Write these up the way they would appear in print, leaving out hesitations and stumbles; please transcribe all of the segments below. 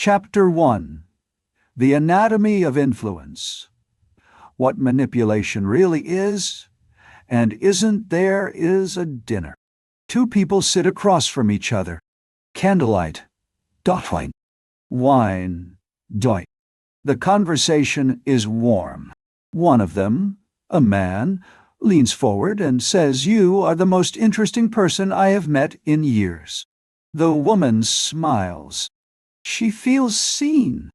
Chapter 1. The Anatomy of Influence. What manipulation really is, and isn't there is a dinner. Two people sit across from each other. Candlelight. Dotwine. Wine. Doi. The conversation is warm. One of them, a man, leans forward and says, "You are the most interesting person I have met in years." The woman smiles. She feels seen.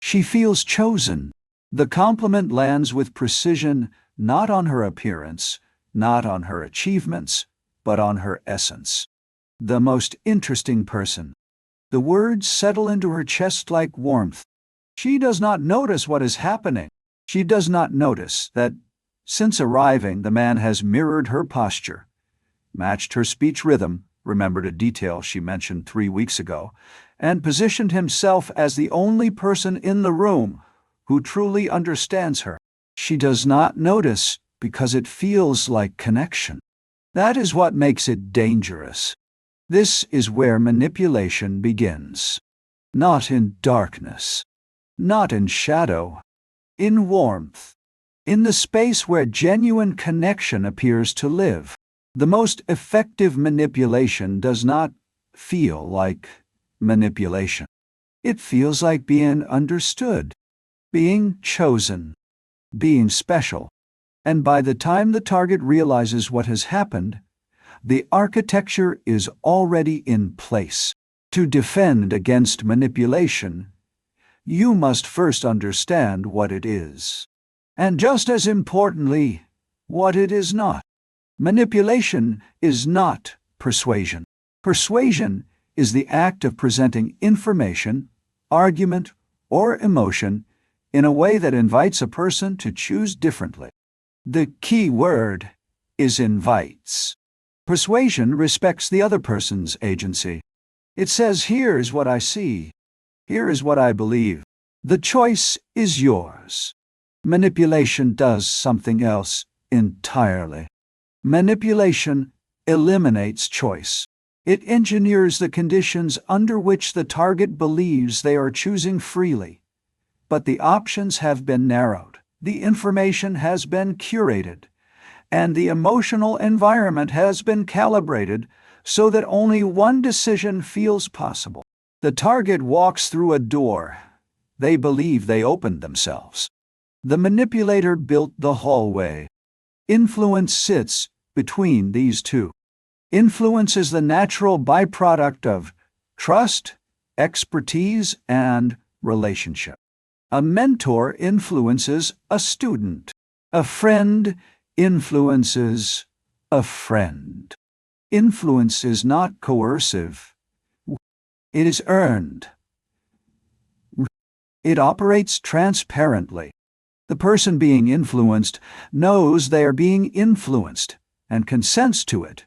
She feels chosen. The compliment lands with precision, not on her appearance, not on her achievements, but on her essence. The most interesting person. The words settle into her chest like warmth. She does not notice what is happening. She does not notice that, since arriving, the man has mirrored her posture, matched her speech rhythm, remembered a detail she mentioned 3 weeks ago, and positioned himself as the only person in the room who truly understands her. She does not notice because it feels like connection. That is what makes it dangerous. This is where manipulation begins. Not in darkness, not in shadow, in warmth, in the space where genuine connection appears to live. The most effective manipulation does not feel like manipulation. It feels like being understood, being chosen, being special. And by the time the target realizes what has happened, the architecture is already in place. To defend against manipulation, you must first understand what it is. And just as importantly, what it is not. Manipulation is not persuasion. Persuasion is the act of presenting information, argument, or emotion in a way that invites a person to choose differently. The key word is invites. Persuasion respects the other person's agency. It says, "Here's what I see. Here is what I believe. The choice is yours." Manipulation does something else entirely. Manipulation eliminates choice. It engineers the conditions under which the target believes they are choosing freely. But the options have been narrowed, the information has been curated, and the emotional environment has been calibrated so that only one decision feels possible. The target walks through a door. They believe they opened themselves. The manipulator built the hallway. Influence sits between these two. Influence is the natural byproduct of trust, expertise, and relationship. A mentor influences a student. A friend influences a friend. Influence is not coercive. It is earned. It operates transparently. The person being influenced knows they are being influenced and consents to it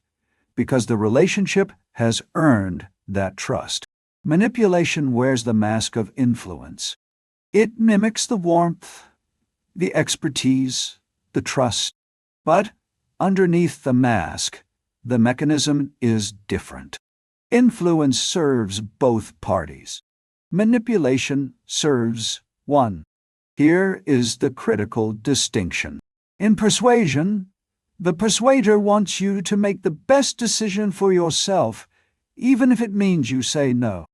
because the relationship has earned that trust. Manipulation wears the mask of influence. It mimics the warmth, the expertise, the trust. But underneath the mask, the mechanism is different. Influence serves both parties. Manipulation serves one. Here is the critical distinction. In persuasion, the persuader wants you to make the best decision for yourself, even if it means you say no.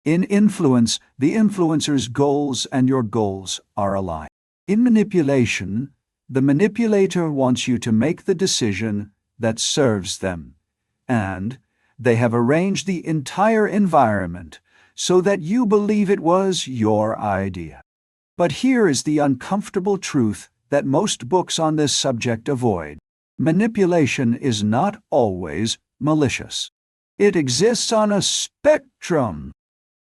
In influence, the influencer's goals and your goals are aligned. In manipulation, the manipulator wants you to make the decision that serves them, and they have arranged the entire environment so that you believe it was your idea. But here is the uncomfortable truth that most books on this subject avoid. Manipulation is not always malicious. It exists on a spectrum.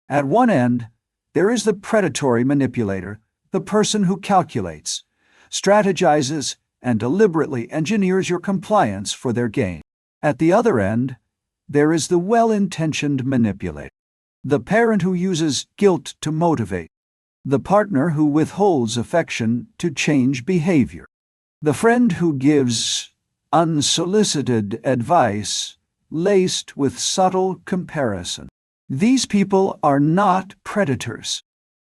At one end, there is the predatory manipulator, the person who calculates, strategizes, and deliberately engineers your compliance for their gain. At the other end, there is the well-intentioned manipulator, the parent who uses guilt to motivate, the partner who withholds affection to change behavior, the friend who gives unsolicited advice laced with subtle comparison. These people are not predators.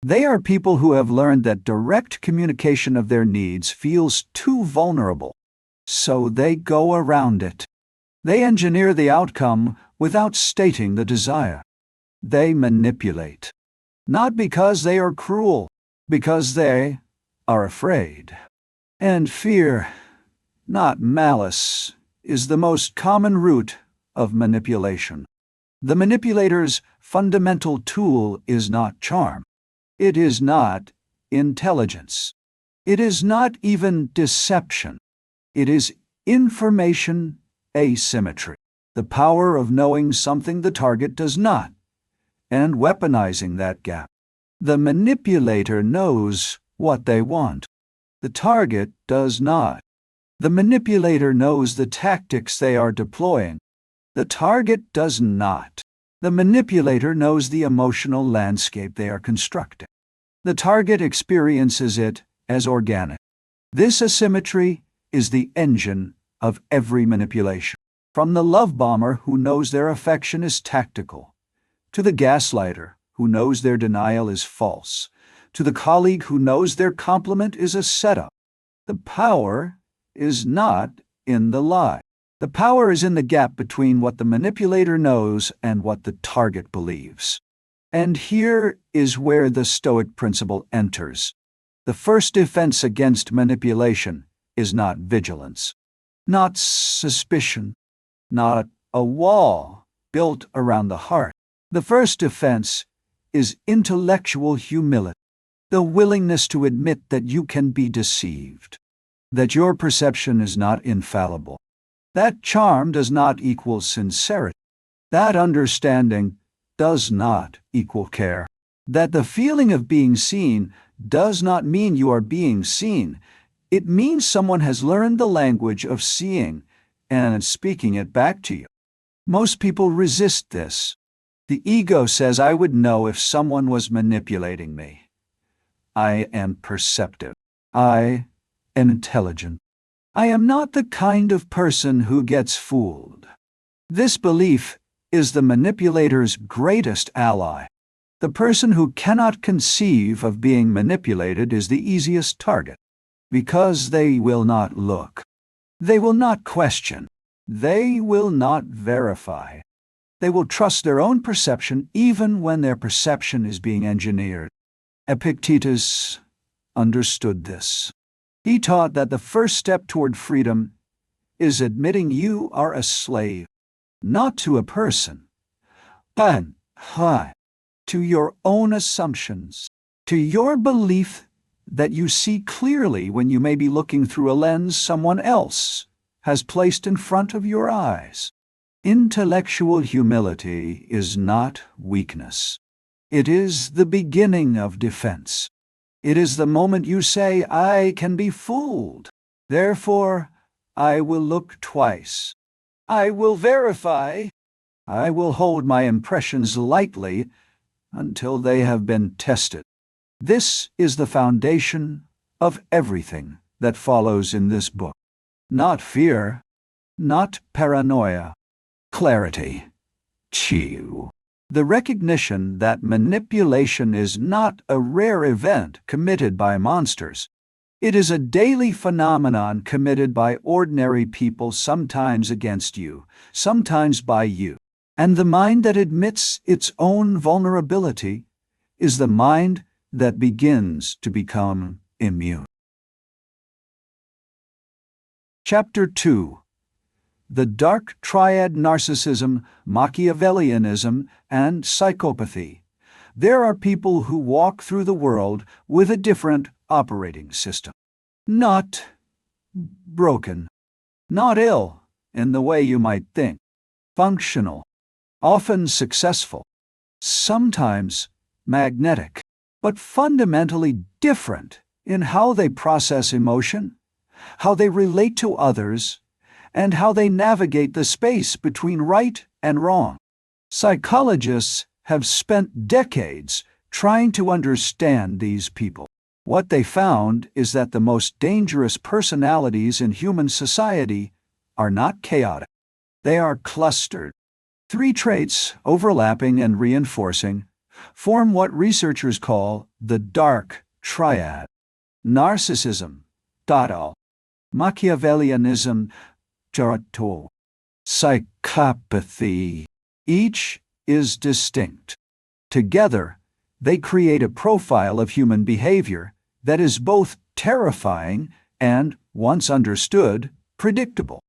They are people who have learned that direct communication of their needs feels too vulnerable, so they go around it. They engineer the outcome without stating the desire. They manipulate, not because they are cruel, because they are afraid. And fear, not malice, is the most common root of manipulation. The manipulator's fundamental tool is not charm. It is not intelligence. It is not even deception. It is information asymmetry, the power of knowing something the target does not, and weaponizing that gap. The manipulator knows what they want. The target does not. The manipulator knows the tactics they are deploying. The target does not. The manipulator knows the emotional landscape they are constructing. The target experiences it as organic. This asymmetry is the engine of every manipulation. From the love bomber who knows their affection is tactical, to the gaslighter who knows their denial is false, to the colleague who knows their compliment is a setup. The power is not in the lie. The power is in the gap between what the manipulator knows and what the target believes. And here is where the Stoic principle enters. The first defense against manipulation is not vigilance, not suspicion, not a wall built around the heart. The first defense is intellectual humility, the willingness to admit that you can be deceived, that your perception is not infallible, that charm does not equal sincerity, that understanding does not equal care, that the feeling of being seen does not mean you are being seen. It means someone has learned the language of seeing and speaking it back to you. Most people resist this. The ego says, I would know if someone was manipulating me. I am perceptive. I am intelligent. I am not the kind of person who gets fooled. This belief is the manipulator's greatest ally. The person who cannot conceive of being manipulated is the easiest target, because they will not look. They will not question. They will not verify. They will trust their own perception even when their perception is being engineered. Epictetus understood this. He taught that the first step toward freedom is admitting you are a slave, not to a person, but to your own assumptions, to your belief that you see clearly when you may be looking through a lens someone else has placed in front of your eyes. Intellectual humility is not weakness. It is the beginning of defense. It is the moment you say, I can be fooled. Therefore, I will look twice. I will verify. I will hold my impressions lightly until they have been tested. This is the foundation of everything that follows in this book. Not fear, not paranoia, clarity, chill. The recognition that manipulation is not a rare event committed by monsters. It is a daily phenomenon committed by ordinary people, sometimes against you, sometimes by you. And the mind that admits its own vulnerability is the mind that begins to become immune. Chapter 2. The Dark Triad: Narcissism, Machiavellianism, and Psychopathy. There are people who walk through the world with a different operating system. Not broken, not ill in the way you might think, functional, often successful, sometimes magnetic, but fundamentally different in how they process emotion, how they relate to others, and how they navigate the space between right and wrong. Psychologists have spent decades trying to understand these people. What they found is that the most dangerous personalities in human society are not chaotic. They are clustered. Three traits, overlapping and reinforcing, form what researchers call the dark triad: narcissism, Dada, Machiavellianism, Erodes, psychopathy. Each is distinct. Together, they create a profile of human behavior that is both terrifying and, once understood, predictable.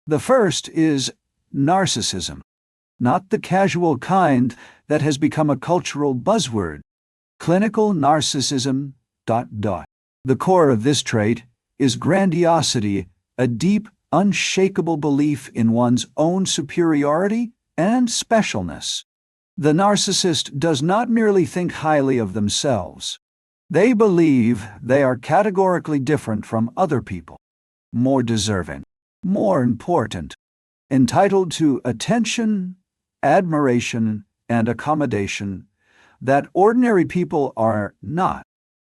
The first is narcissism, not the casual kind that has become a cultural buzzword. Clinical narcissism. The core of this trait is grandiosity, a deep, unshakable belief in one's own superiority and specialness. The narcissist does not merely think highly of themselves. They believe they are categorically different from other people, more deserving, more important, entitled to attention, admiration, and accommodation that ordinary people are not.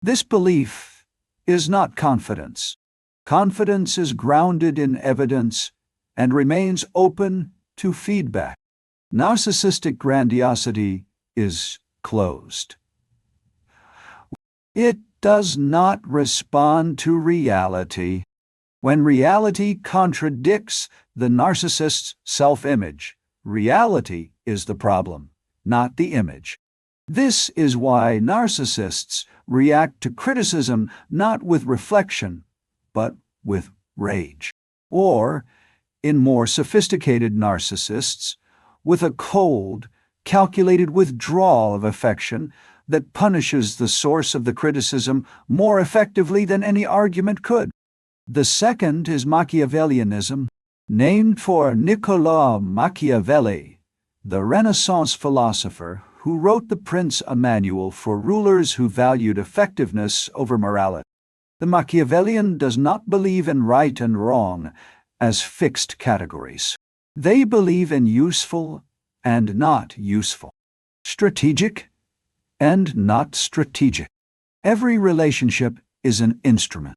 This belief is not confidence. Confidence is grounded in evidence and remains open to feedback. Narcissistic grandiosity is closed. It does not respond to reality. When reality contradicts the narcissist's self-image, reality is the problem, not the image. This is why narcissists react to criticism not with reflection, but with rage. Or, in more sophisticated narcissists, with a cold, calculated withdrawal of affection that punishes the source of the criticism more effectively than any argument could. The second is Machiavellianism, named for Niccolò Machiavelli, the Renaissance philosopher who wrote The Prince, a manual for rulers who valued effectiveness over morality. The Machiavellian does not believe in right and wrong as fixed categories. They believe in useful and not useful, strategic and not strategic. Every relationship is an instrument.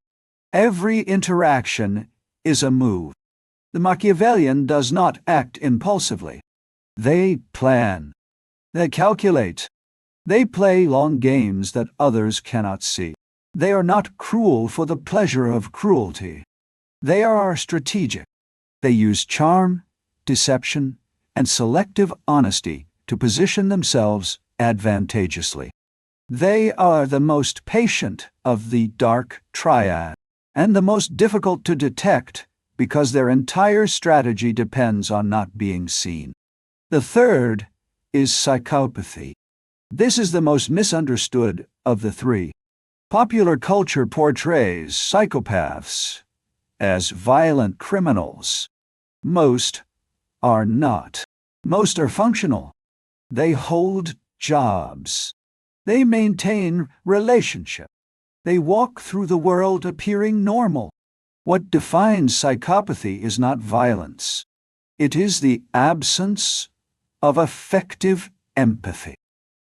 Every interaction is a move. The Machiavellian does not act impulsively. They plan. They calculate. They play long games that others cannot see. They are not cruel for the pleasure of cruelty. They are strategic. They use charm, deception, and selective honesty to position themselves advantageously. They are the most patient of the dark triad, and the most difficult to detect because their entire strategy depends on not being seen. The third is psychopathy. This is the most misunderstood of the three. Popular culture portrays psychopaths as violent criminals. Most are not. Most are functional. They hold jobs. They maintain relationships. They walk through the world appearing normal. What defines psychopathy is not violence. It is the absence of effective empathy.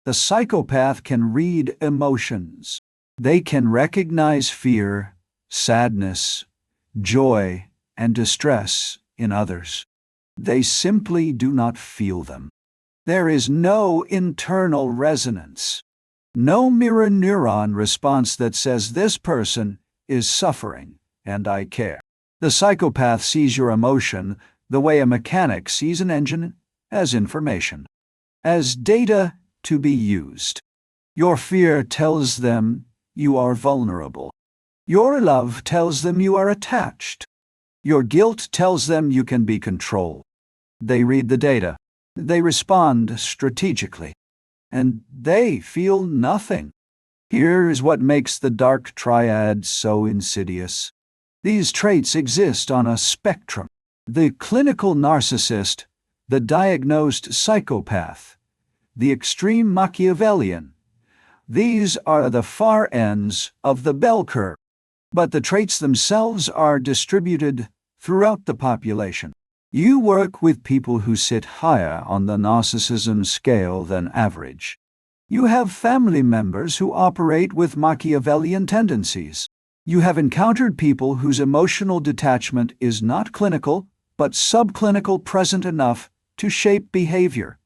The psychopath can read emotions. They can recognize fear, sadness, joy, and distress in others. They simply do not feel them. There is no internal resonance, no mirror neuron response that says this person is suffering and I care. The psychopath sees your emotion the way a mechanic sees an engine, as information, as data to be used. Your fear tells them you are vulnerable. Your love tells them you are attached. Your guilt tells them you can be controlled. They read the data. They respond strategically. And they feel nothing. Here is what makes the dark triad so insidious. These traits exist on a spectrum. The clinical narcissist, the diagnosed psychopath, the extreme Machiavellian. These are the far ends of the bell curve. But the traits themselves are distributed throughout the population. You work with people who sit higher on the narcissism scale than average. You have family members who operate with Machiavellian tendencies. You have encountered people whose emotional detachment is not clinical, but subclinical, present enough to shape behavior,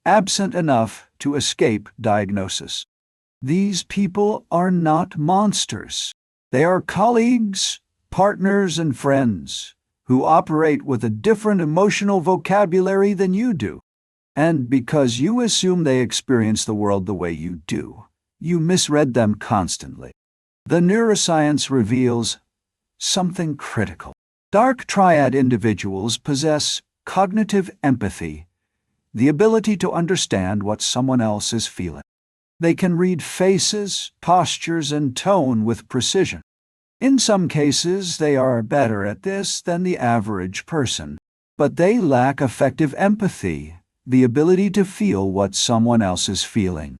absent enough to escape diagnosis. These people are not monsters. They are colleagues, partners, and friends who operate with a different emotional vocabulary than you do. And because you assume they experience the world the way you do, you misread them constantly. The neuroscience reveals something critical. Dark triad individuals possess cognitive empathy, the ability to understand what someone else is feeling. They can read faces, postures, and tone with precision. In some cases, they are better at this than the average person, but they lack effective empathy, the ability to feel what someone else is feeling.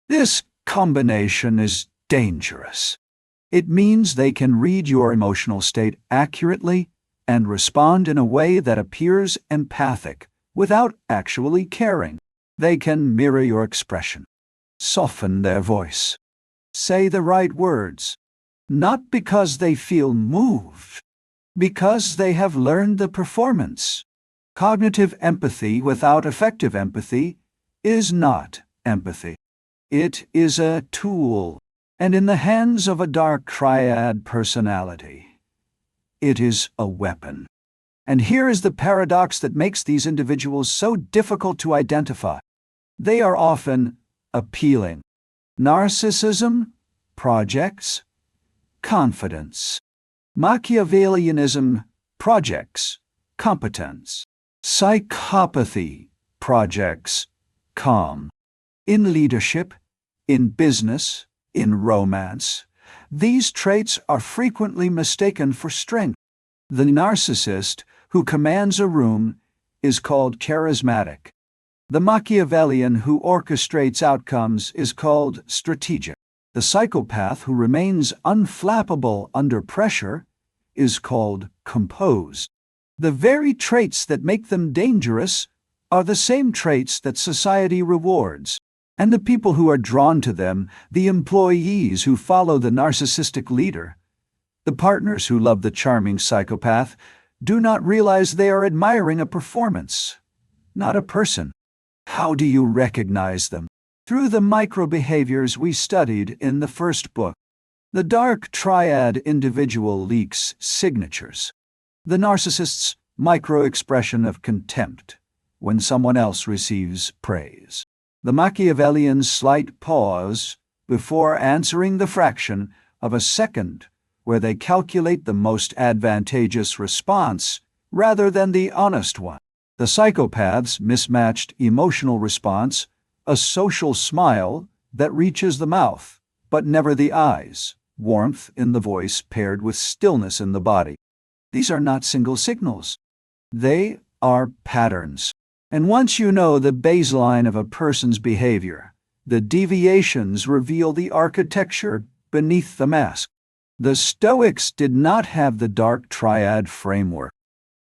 This combination is dangerous. It means they can read your emotional state accurately and respond in a way that appears empathic without actually caring. They can mirror your expression, soften their voice, say the right words, not because they feel moved, because they have learned the performance. Cognitive empathy without effective empathy is not empathy. It is a tool, and in the hands of a dark triad personality, it is a weapon. And here is the paradox that makes these individuals so difficult to identify. They are often appealing. Narcissism projects confidence. Machiavellianism projects competence. Psychopathy projects calm. In leadership, in business, in romance, these traits are frequently mistaken for strength. The narcissist who commands a room is called charismatic. The Machiavellian who orchestrates outcomes is called strategic. The psychopath who remains unflappable under pressure is called composed. The very traits that make them dangerous are the same traits that society rewards, and the people who are drawn to them, the employees who follow the narcissistic leader, the partners who love the charming psychopath, do not realize they are admiring a performance, not a person. How do you recognize them? Through the micro-behaviors we studied in the first book. The dark triad individual leaks signatures. The narcissist's micro-expression of contempt when someone else receives praise. The Machiavellian's slight pause before answering the fraction of a second where they calculate the most advantageous response rather than the honest one. The psychopath's mismatched emotional response, a social smile that reaches the mouth, but never the eyes, warmth in the voice paired with stillness in the body. These are not single signals. They are patterns. And once you know the baseline of a person's behavior, the deviations reveal the architecture beneath the mask. The Stoics did not have the dark triad framework,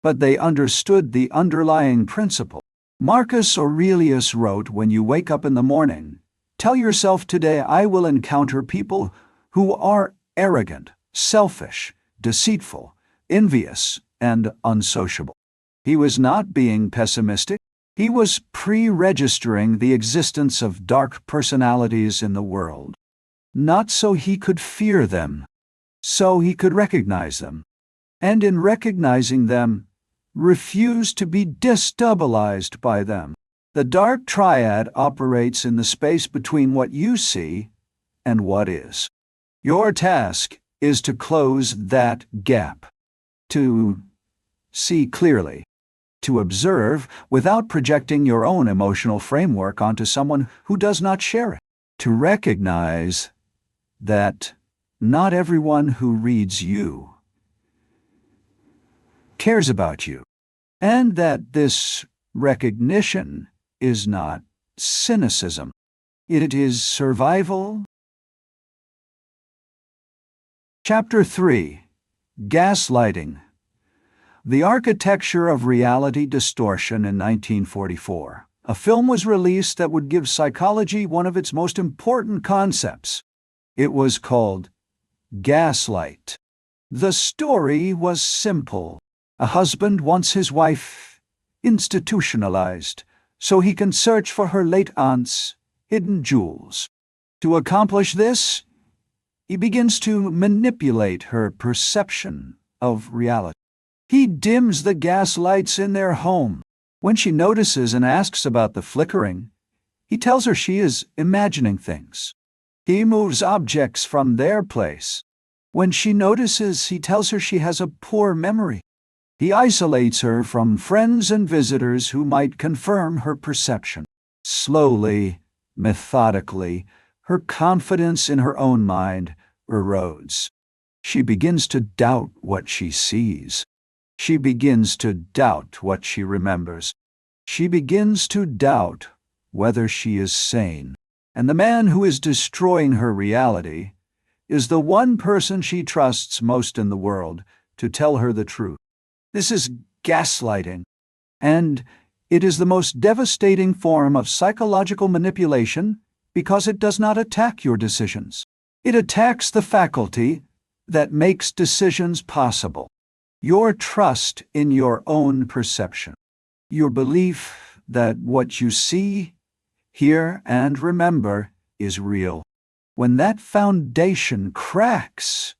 but they understood the underlying principle. Marcus Aurelius wrote, "When you wake up in the morning, tell yourself, today I will encounter people who are arrogant, selfish, deceitful, envious, and unsociable." He was not being pessimistic. He was pre-registering the existence of dark personalities in the world. Not so he could fear them, so he could recognize them. And in recognizing them, refuse to be destabilized by them. The dark triad operates in the space between what you see and what is. Your task is to close that gap, to see clearly, to observe without projecting your own emotional framework onto someone who does not share it, to recognize that not everyone who reads you cares about you, and that this recognition is not cynicism. It is survival. Chapter 3. Gaslighting. The Architecture of Reality Distortion. In 1944, a film was released that would give psychology one of its most important concepts. It was called Gaslight. The story was simple. A husband wants his wife institutionalized, so he can search for her late aunt's hidden jewels. To accomplish this, he begins to manipulate her perception of reality. He dims the gas lights in their home. When she notices and asks about the flickering, he tells her she is imagining things. He moves objects from their place. When she notices, he tells her she has a poor memory. He isolates her from friends and visitors who might confirm her perception. Slowly, methodically, her confidence in her own mind erodes. She begins to doubt what she sees. She begins to doubt what she remembers. She begins to doubt whether she is sane. And the man who is destroying her reality is the one person she trusts most in the world to tell her the truth. This is gaslighting, and it is the most devastating form of psychological manipulation because it does not attack your decisions. It attacks the faculty that makes decisions possible. Your trust in your own perception. Your belief that what you see, hear, and remember is real. When that foundation cracks,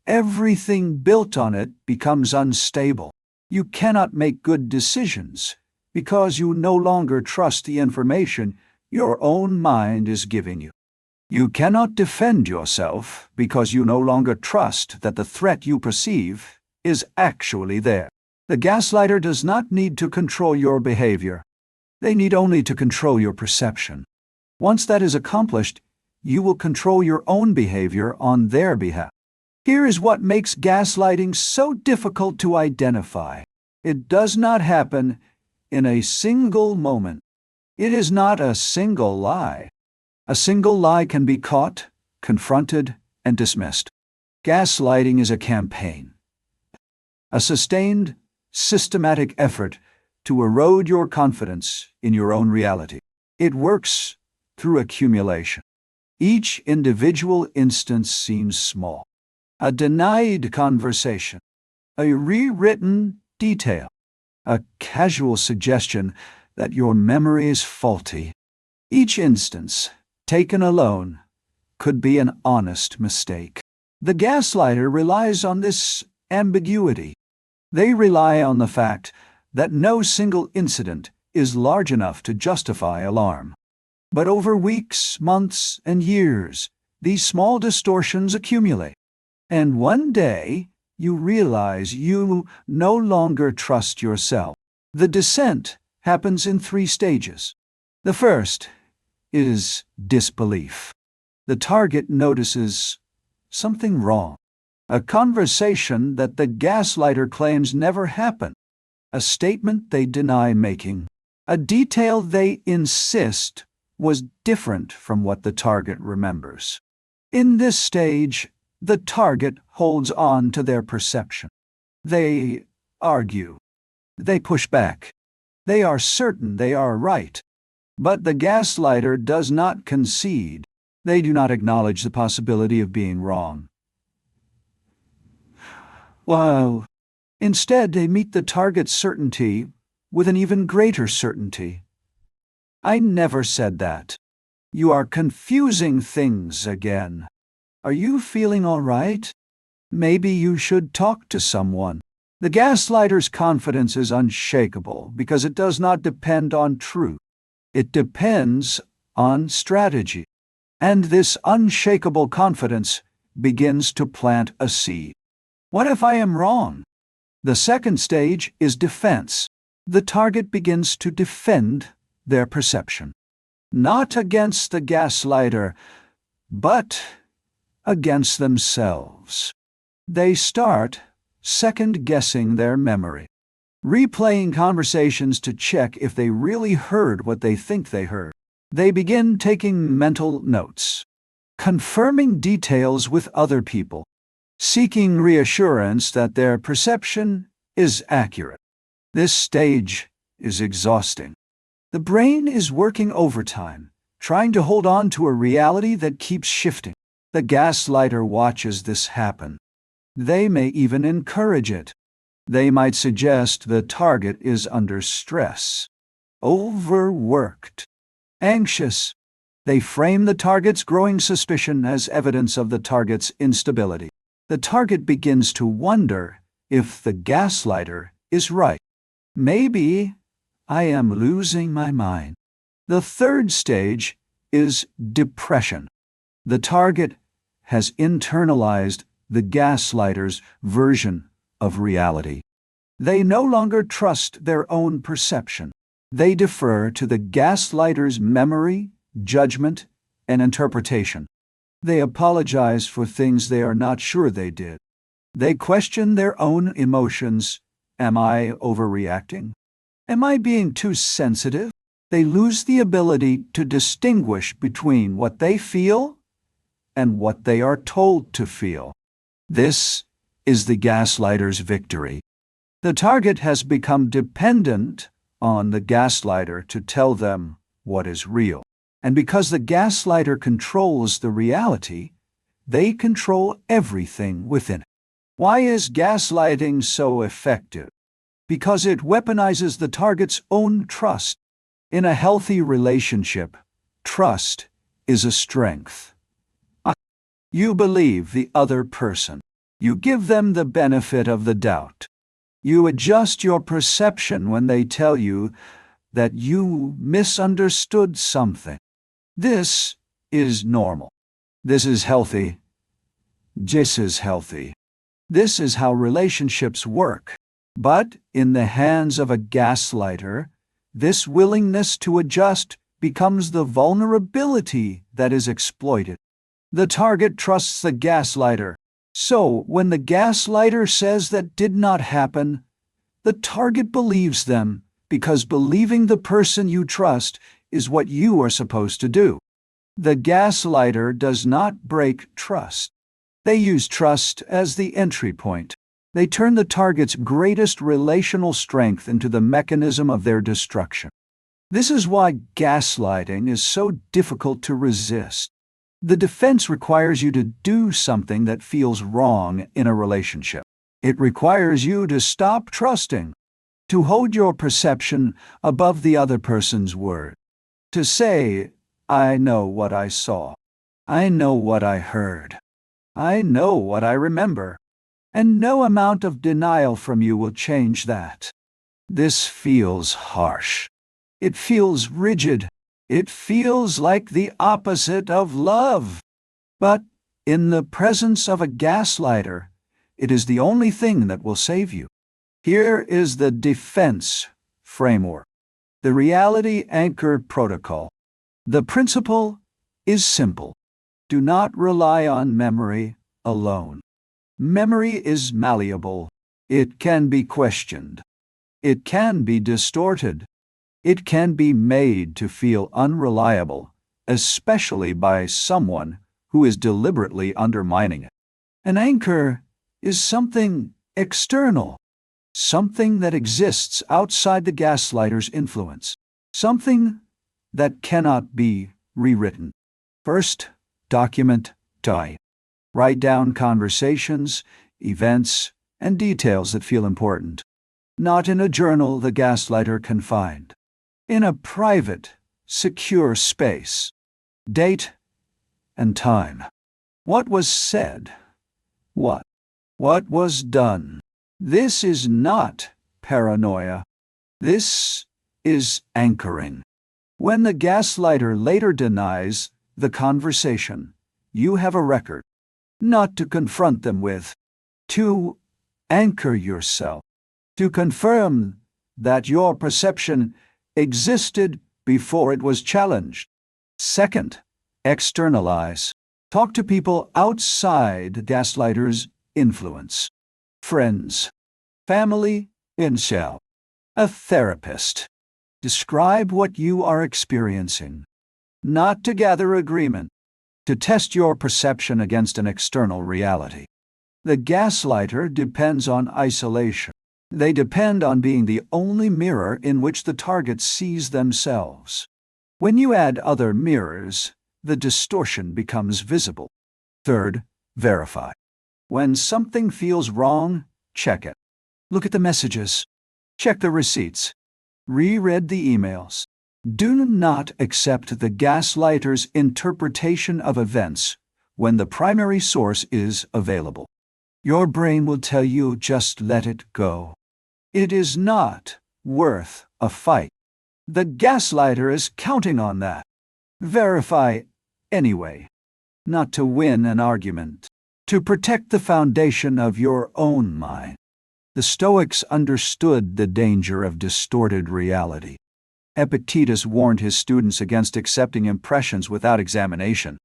everything built on it becomes unstable. You cannot make good decisions because you no longer trust the information your own mind is giving you. You cannot defend yourself because you no longer trust that the threat you perceive is actually there. The gaslighter does not need to control your behavior. They need only to control your perception. Once that is accomplished, you will control your own behavior on their behalf. Here is what makes gaslighting so difficult to identify. It does not happen in a single moment. It is not a single lie. A single lie can be caught, confronted, and dismissed. Gaslighting is a campaign, a sustained, systematic effort to erode your confidence in your own reality. It works through accumulation. Each individual instance seems small. A denied conversation, a rewritten detail, a casual suggestion that your memory is faulty. Each instance, taken alone, could be an honest mistake. The gaslighter relies on this ambiguity. They rely on the fact that no single incident is large enough to justify alarm. But over weeks, months, and years, these small distortions accumulate. And one day, you realize you no longer trust yourself. The descent happens in 3 stages. The first is disbelief. The target notices something wrong. A conversation that the gaslighter claims never happened. A statement they deny making. A detail they insist was different from what the target remembers. In this stage, the target holds on to their perception. They argue. They push back. They are certain they are right. But the gaslighter does not concede. They do not acknowledge the possibility of being wrong. While instead they meet the target's certainty with an even greater certainty. I never said that. You are confusing things again. Are you feeling all right? Maybe you should talk to someone. The gaslighter's confidence is unshakable because it does not depend on truth. It depends on strategy. And this unshakable confidence begins to plant a seed. What if I am wrong? The second stage is defense. The target begins to defend their perception. Not against the gaslighter, but against themselves. They start second-guessing their memory, replaying conversations to check if they really heard what they think they heard. They begin taking mental notes, confirming details with other people, seeking reassurance that their perception is accurate. This stage is exhausting. The brain is working overtime, trying to hold on to a reality that keeps shifting. The gaslighter watches this happen. They may even encourage it. They might suggest the target is under stress, overworked, anxious. They frame the target's growing suspicion as evidence of the target's instability. The target begins to wonder if the gaslighter is right. Maybe I am losing my mind. The third stage is depression. The target has internalized the gaslighter's version of reality. They no longer trust their own perception. They defer to the gaslighter's memory, judgment, and interpretation. They apologize for things they are not sure they did. They question their own emotions. Am I overreacting? Am I being too sensitive? They lose the ability to distinguish between what they feel and what they are told to feel. This is the gaslighter's victory. The target has become dependent on the gaslighter to tell them what is real. And because the gaslighter controls the reality, they control everything within it. Why is gaslighting so effective? Because it weaponizes the target's own trust. In a healthy relationship, trust is a strength. You believe the other person. You give them the benefit of the doubt. You adjust your perception when they tell you that you misunderstood something. This is normal. This is healthy. This is healthy. This is how relationships work. But in the hands of a gaslighter, this willingness to adjust becomes the vulnerability that is exploited. The target trusts the gaslighter. So, when the gaslighter says that did not happen, the target believes them because believing the person you trust is what you are supposed to do. The gaslighter does not break trust. They use trust as the entry point. They turn the target's greatest relational strength into the mechanism of their destruction. This is why gaslighting is so difficult to resist. The defense requires you to do something that feels wrong in a relationship. It requires you to stop trusting, to hold your perception above the other person's word, to say, I know what I saw, I know what I heard, I know what I remember, and no amount of denial from you will change that. This feels harsh. It feels rigid. It feels like the opposite of love. But in the presence of a gaslighter, it is the only thing that will save you. Here is the defense framework, the reality anchor protocol. The principle is simple. Do not rely on memory alone. Memory is malleable. It can be questioned. It can be distorted. It can be made to feel unreliable, especially by someone who is deliberately undermining it. An anchor is something external, something that exists outside the gaslighter's influence, something that cannot be rewritten. First, document die. Write down conversations, events, and details that feel important. Not in a journal the gaslighter can find. In a private, secure space. Date and time. What was said? What was done? This is not paranoia. This is anchoring. When the gaslighter later denies the conversation, you have a record, not to confront them with, to anchor yourself, to confirm that your perception existed before it was challenged. Second, externalize. Talk to people outside the gaslighter's influence. Friends, family, incel, a therapist. Describe what you are experiencing, not to gather agreement, to test your perception against an external reality. The gaslighter depends on isolation. They depend on being the only mirror in which the target sees themselves. When you add other mirrors, the distortion becomes visible. Third, verify. When something feels wrong, check it. Look at the messages. Check the receipts. Reread the emails. Do not accept the gaslighter's interpretation of events when the primary source is available. Your brain will tell you just let it go. It is not worth a fight. The gaslighter is counting on that. Verify anyway. Not to win an argument, to protect the foundation of your own mind. The Stoics understood the danger of distorted reality. Epictetus warned his students against accepting impressions without examination.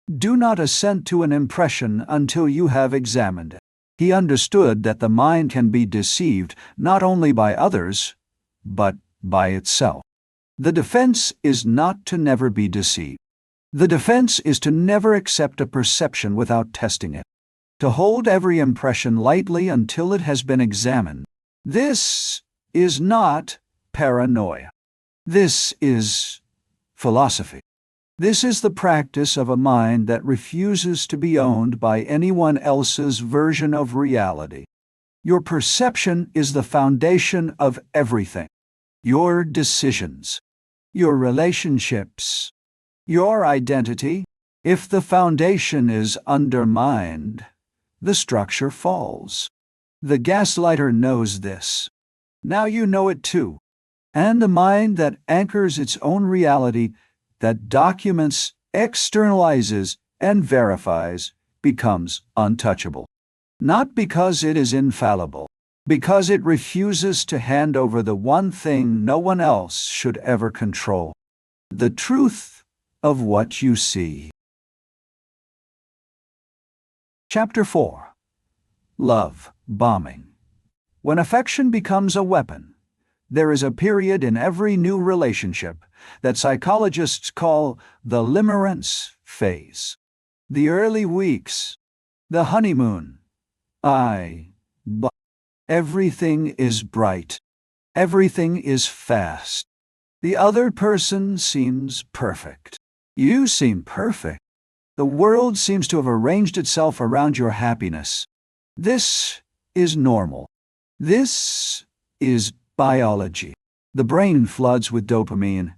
Do not assent to an impression until you have examined it. He understood that the mind can be deceived not only by others, but by itself. The defense is not to never be deceived. The defense is to never accept a perception without testing it, to hold every impression lightly until it has been examined. This is not paranoia. This is philosophy. This is the practice of a mind that refuses to be owned by anyone else's version of reality. Your perception is the foundation of everything. Your decisions, your relationships, your identity. If the foundation is undermined, the structure falls. The gaslighter knows this. Now you know it too. And the mind that anchors its own reality, that documents, externalizes, and verifies, becomes untouchable. Not because it is infallible, because it refuses to hand over the one thing no one else should ever control: the truth of what you see. Chapter 4. Love Bombing. When affection becomes a weapon, there is a period in every new relationship that psychologists call the limerence phase. The early weeks, the honeymoon. Everything is bright. Everything is fast. The other person seems perfect. You seem perfect. The world seems to have arranged itself around your happiness. This is normal. This is biology. The brain floods with dopamine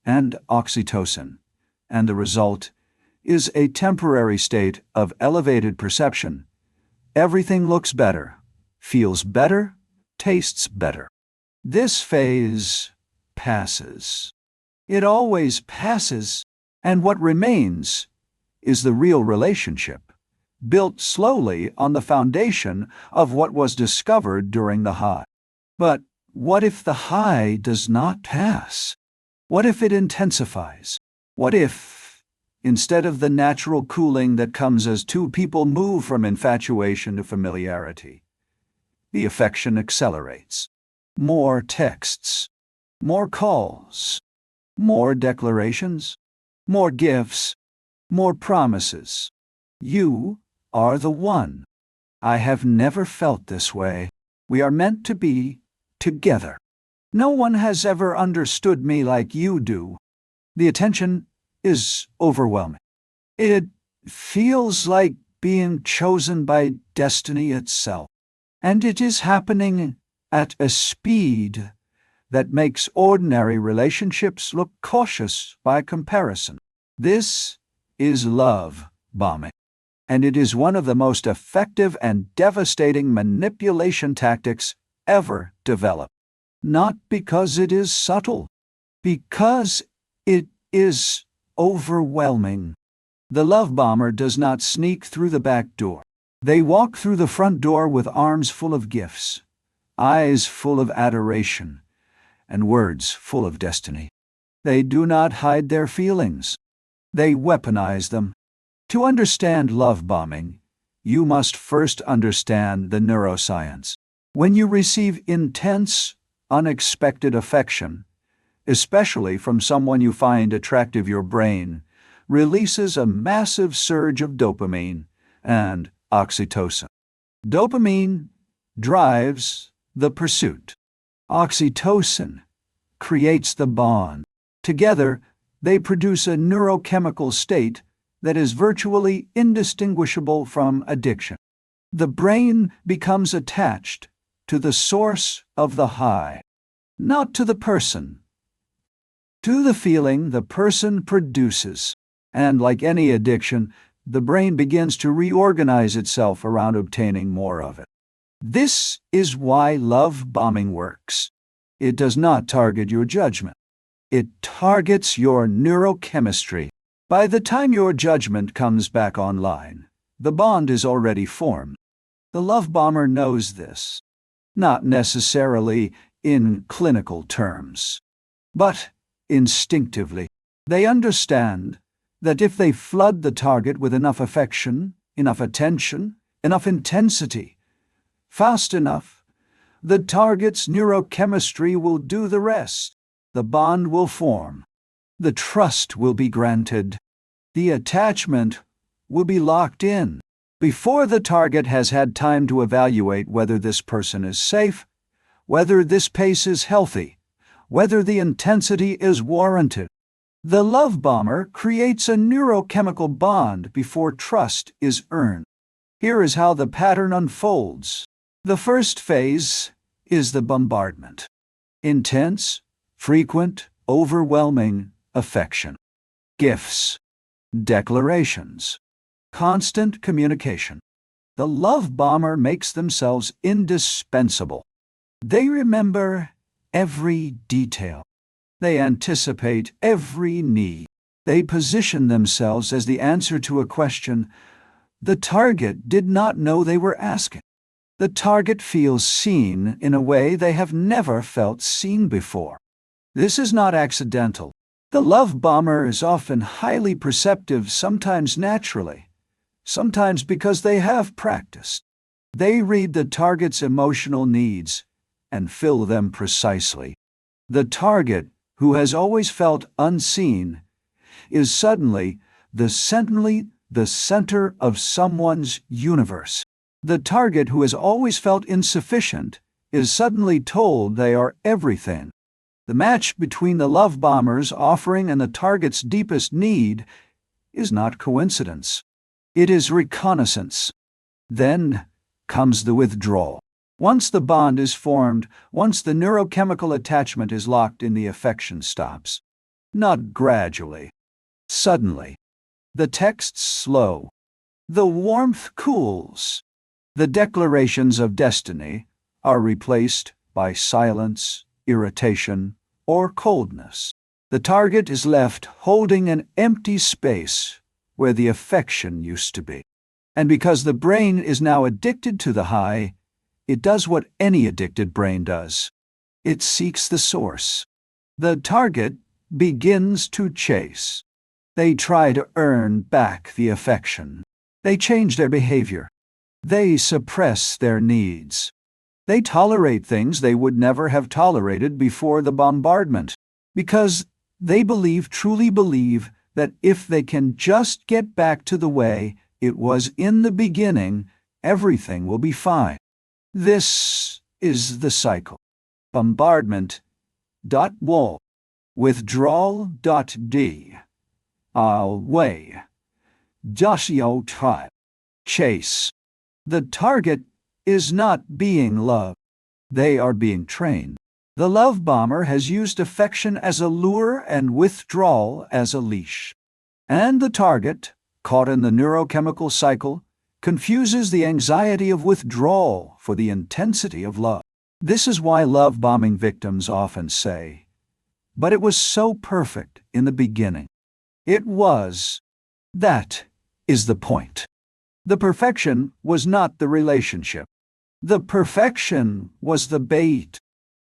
and oxytocin, and the result is a temporary state of elevated perception. Everything looks better, feels better, tastes better. This phase passes. It always passes, and what remains is the real relationship, built slowly on the foundation of what was discovered during the high. But what if the high does not pass? What if it intensifies? What if, instead of the natural cooling that comes as two people move from infatuation to familiarity, the affection accelerates? More texts, more calls, more declarations, more gifts, more promises. You are the one. I have never felt this way. We are meant to be together. No one has ever understood me like you do. The attention is overwhelming. It feels like being chosen by destiny itself. And it is happening at a speed that makes ordinary relationships look cautious by comparison. This is love bombing. And it is one of the most effective and devastating manipulation tactics ever developed. Not because it is subtle, because it is overwhelming. The love bomber does not sneak through the back door. They walk through the front door with arms full of gifts, eyes full of adoration, and words full of destiny. They do not hide their feelings. They weaponize them. To understand love bombing, you must first understand the neuroscience. When you receive intense, unexpected affection, especially from someone you find attractive, your brain releases a massive surge of dopamine and oxytocin. Dopamine drives the pursuit. Oxytocin creates the bond. Together, they produce a neurochemical state that is virtually indistinguishable from addiction. The brain becomes attached to the source of the high, not to the person, to the feeling the person produces. And like any addiction, the brain begins to reorganize itself around obtaining more of it. This is why love bombing works. It does not target your judgment. It targets your neurochemistry. By the time your judgment comes back online, the bond is already formed. The love bomber knows this, not necessarily in clinical terms, but instinctively. They understand that if they flood the target with enough affection, enough attention, enough intensity, fast enough, the target's neurochemistry will do the rest. The bond will form. The trust will be granted. The attachment will be locked in before the target has had time to evaluate whether this person is safe, whether this pace is healthy, whether the intensity is warranted. The love bomber creates a neurochemical bond before trust is earned. Here is how the pattern unfolds. The first phase is the bombardment. Intense, frequent, overwhelming affection. Gifts. Declarations. Constant communication. The love bomber makes themselves indispensable. They remember every detail. They anticipate every need. They position themselves as the answer to a question the target did not know they were asking. The target feels seen in a way they have never felt seen before. This is not accidental. The love bomber is often highly perceptive, sometimes naturally, sometimes because they have practiced. They read the target's emotional needs and fill them precisely. The target, who has always felt unseen, is suddenly the center of someone's universe. The target, who has always felt insufficient, is suddenly told they are everything. The match between the love bomber's offering and the target's deepest need is not coincidence. It is reconnaissance. Then comes the withdrawal. Once the bond is formed, once the neurochemical attachment is locked in, the affection stops. Not gradually. Suddenly. The texts slow. The warmth cools. The declarations of destiny are replaced by silence, irritation, or coldness. The target is left holding an empty space where the affection used to be. And because the brain is now addicted to the high, it does what any addicted brain does. It seeks the source. The target begins to chase. They try to earn back the affection. They change their behavior. They suppress their needs. They tolerate things they would never have tolerated before the bombardment, because they truly believe that if they can just get back to the way it was in the beginning, everything will be fine. This is the cycle. Bombardment.wall. Withdrawal.d. Away. Dasio tribe. Chase. The target is not being loved. They are being trained. The love bomber has used affection as a lure and withdrawal as a leash. And the target, caught in the neurochemical cycle, confuses the anxiety of withdrawal for the intensity of love. This is why love bombing victims often say, "But it was so perfect in the beginning." It was. That is the point. The perfection was not the relationship. The perfection was the bait.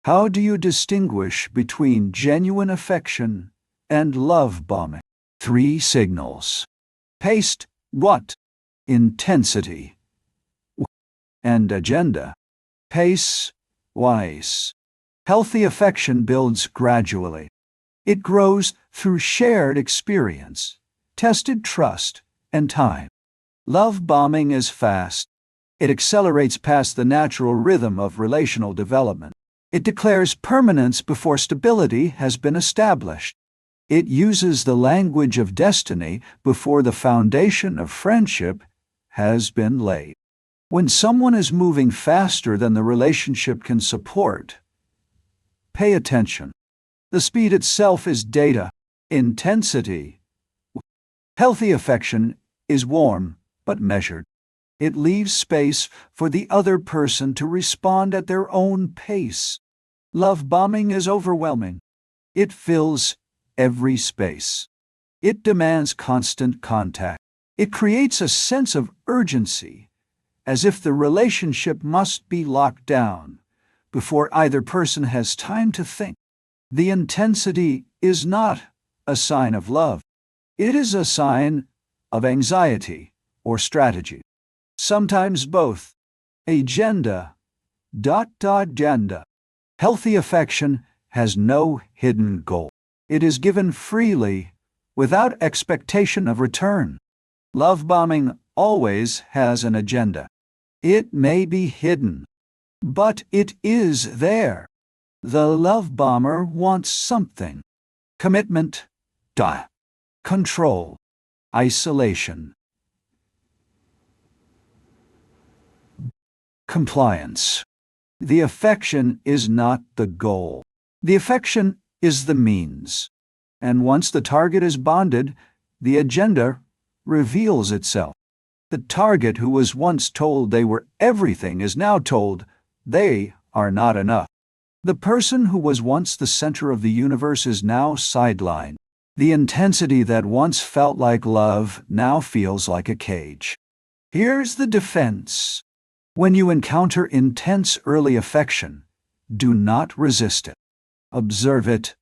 How do you distinguish between genuine affection and love bombing? 3 signals. Paste, what? Intensity. And agenda. Pace, wise. Healthy affection builds gradually. It grows through shared experience, tested trust, and time. Love bombing is fast. It accelerates past the natural rhythm of relational development. It declares permanence before stability has been established. It uses the language of destiny before the foundation of friendship has been laid. When someone is moving faster than the relationship can support, pay attention. The speed itself is data. Intensity. Healthy affection is warm but measured. It leaves space for the other person to respond at their own pace. Love bombing is overwhelming. It fills every space. It demands constant contact. It creates a sense of urgency, as if the relationship must be locked down before either person has time to think. The intensity is not a sign of love. It is a sign of anxiety or strategy. Sometimes both. Agenda. Agenda. Healthy affection has no hidden goal. It is given freely, without expectation of return. Love bombing always has an agenda. It may be hidden, but it is there. The love bomber wants something. Commitment. Control. Isolation. Compliance. The affection is not the goal. The affection is the means. And once the target is bonded, the agenda reveals itself. The target who was once told they were everything is now told they are not enough. The person who was once the center of the universe is now sidelined. The intensity that once felt like love now feels like a cage. Here's the defense. When you encounter intense early affection, do not resist it. Observe it.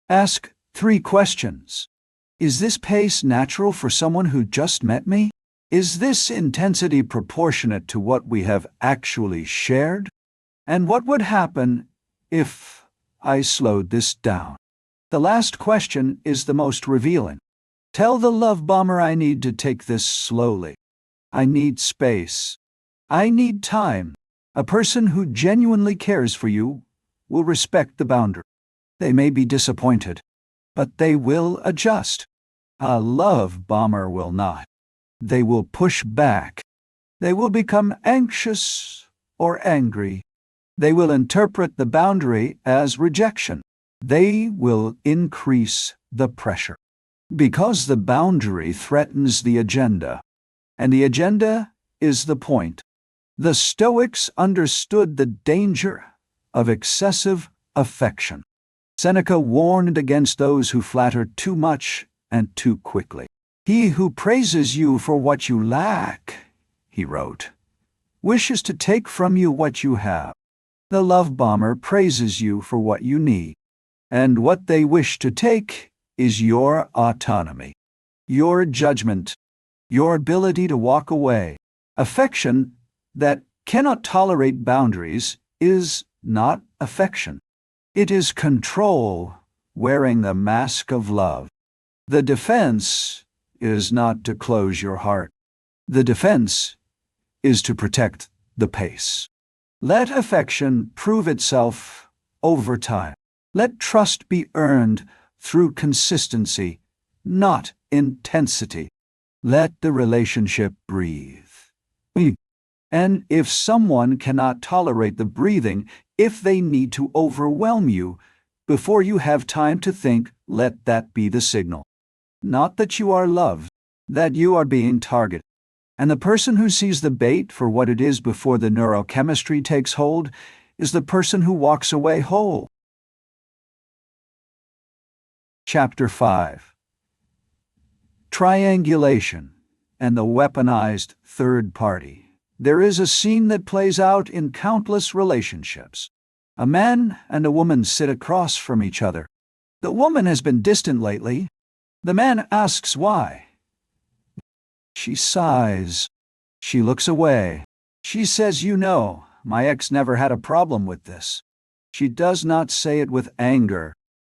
Ask 3 questions. Is this pace natural for someone who just met me? Is this intensity proportionate to what we have actually shared? And what would happen if I slowed this down? The last question is the most revealing. Tell the love bomber I need to take this slowly. I need space. I need time. A person who genuinely cares for you will respect the boundary. They may be disappointed, but they will adjust. A love bomber will not. They will push back. They will become anxious or angry. They will interpret the boundary as rejection. They will increase the pressure. Because the boundary threatens the agenda, and the agenda is the point. The Stoics understood the danger of excessive affection. Seneca warned against those who flatter too much and too quickly. He who praises you for what you lack, he wrote, wishes to take from you what you have. The love bomber praises you for what you need, and what they wish to take is your autonomy, your judgment, your ability to walk away. Affection that cannot tolerate boundaries is not affection. It is control wearing the mask of love. The defense is not to close your heart. The defense is to protect the pace. Let affection prove itself over time. Let trust be earned through consistency, not intensity. Let the relationship breathe. And if someone cannot tolerate the breathing, if they need to overwhelm you, before you have time to think, let that be the signal. Not that you are loved, that you are being targeted. And the person who sees the bait for what it is before the neurochemistry takes hold is the person who walks away whole. Chapter 5. Triangulation and the weaponized third party. There is a scene that plays out in countless relationships. A man and a woman sit across from each other. The woman has been distant lately. The man asks why. She sighs. She looks away. She says, "You know, my ex never had a problem with this." She does not say it with anger.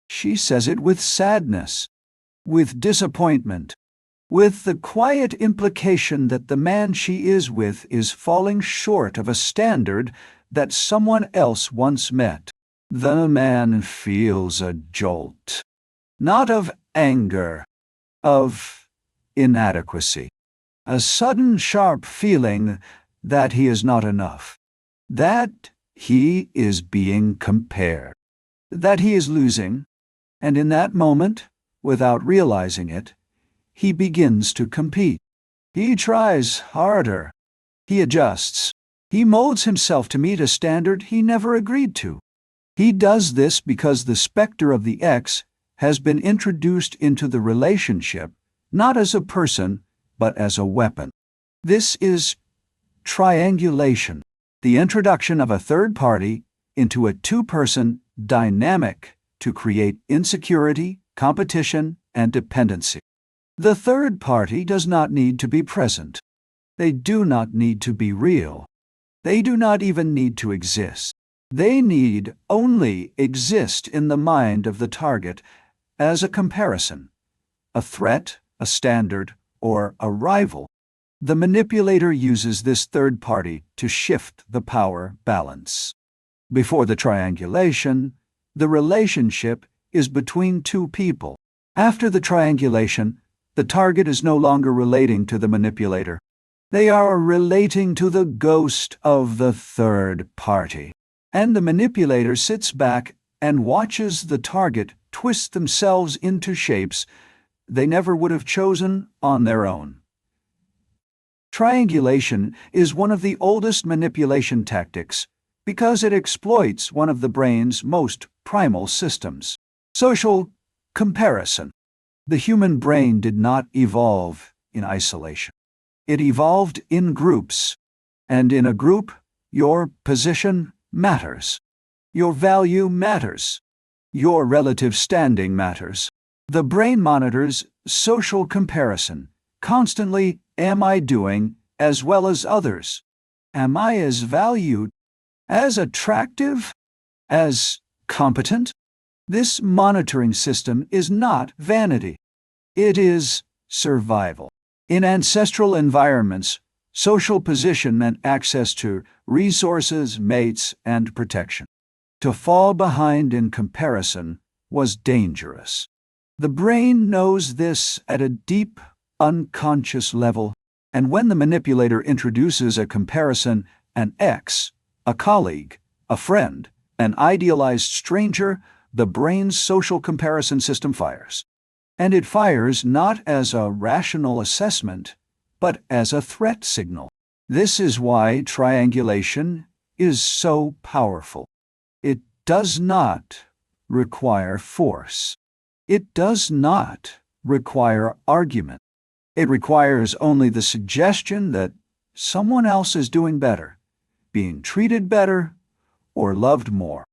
She says it with sadness, with disappointment, with the quiet implication that the man she is with is falling short of a standard that someone else once met. The man feels a jolt, not of anger, of inadequacy. A sudden sharp feeling that he is not enough, that he is being compared, that he is losing, and in that moment, without realizing it, he begins to compete. He tries harder. He adjusts. He molds himself to meet a standard he never agreed to. He does this because the specter of the X has been introduced into the relationship, not as a person, but as a weapon. This is triangulation, the introduction of a third party into a two-person dynamic to create insecurity, competition, and dependency. The third party does not need to be present. They do not need to be real. They do not even need to exist. They need only exist in the mind of the target as a comparison, a threat, a standard, or a rival. The manipulator uses this third party to shift the power balance. Before the triangulation, the relationship is between two people. After the triangulation, the target is no longer relating to the manipulator. They are relating to the ghost of the third party. And the manipulator sits back and watches the target twist themselves into shapes they never would have chosen on their own. Triangulation is one of the oldest manipulation tactics because it exploits one of the brain's most primal systems: social comparison. The human brain did not evolve in isolation. It evolved in groups, and in a group, your position matters. Your value matters. Your relative standing matters. The brain monitors social comparison. Constantly, am I doing as well as others? Am I as valued, as attractive, as competent? This monitoring system is not vanity. It is survival. In ancestral environments, social position meant access to resources, mates, and protection. To fall behind in comparison was dangerous. The brain knows this at a deep, unconscious level, and when the manipulator introduces a comparison, an ex, a colleague, a friend, an idealized stranger, the brain's social comparison system fires. And it fires not as a rational assessment, but as a threat signal. This is why triangulation is so powerful. It does not require force. It does not require argument. It requires only the suggestion that someone else is doing better, being treated better, or loved more.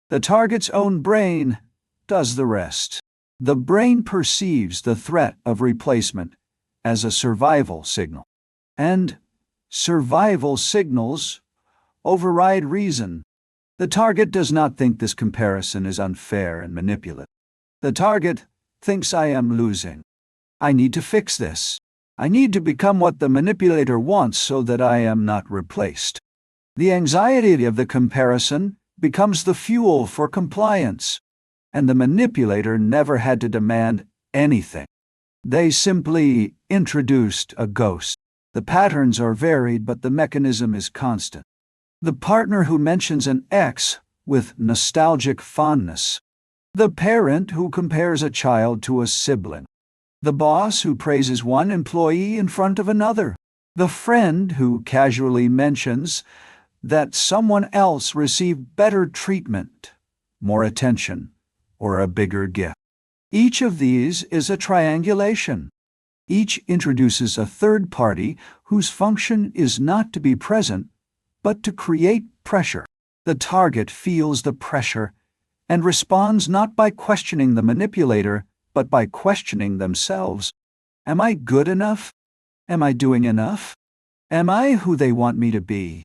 The target's own brain does the rest. The brain perceives the threat of replacement as a survival signal. And survival signals override reason. The target does not think this comparison is unfair and manipulative. The target thinks I am losing. I need to fix this. I need to become what the manipulator wants so that I am not replaced. The anxiety of the comparison becomes the fuel for compliance, and the manipulator never had to demand anything. They simply introduced a ghost. The patterns are varied, but the mechanism is constant. The partner who mentions an ex with nostalgic fondness. The parent who compares a child to a sibling. The boss who praises one employee in front of another. The friend who casually mentions that someone else received better treatment, more attention, or a bigger gift. Each of these is a triangulation. Each introduces a third party whose function is not to be present, but to create pressure. The target feels the pressure and responds not by questioning the manipulator, but by questioning themselves. Am I good enough? Am I doing enough? Am I who they want me to be?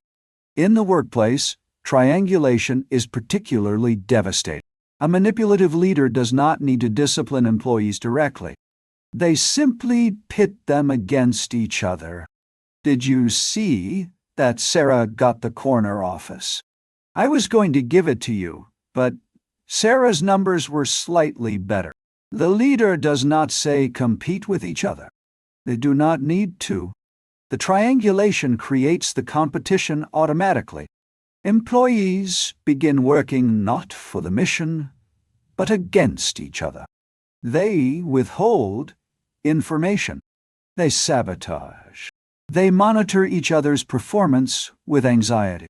In the workplace, triangulation is particularly devastating. A manipulative leader does not need to discipline employees directly. They simply pit them against each other. Did you see that Sarah got the corner office? I was going to give it to you, but Sarah's numbers were slightly better. The leader does not say compete with each other. They do not need to. The triangulation creates the competition automatically. Employees begin working not for the mission, but against each other. They withhold information. They sabotage. They monitor each other's performance with anxiety.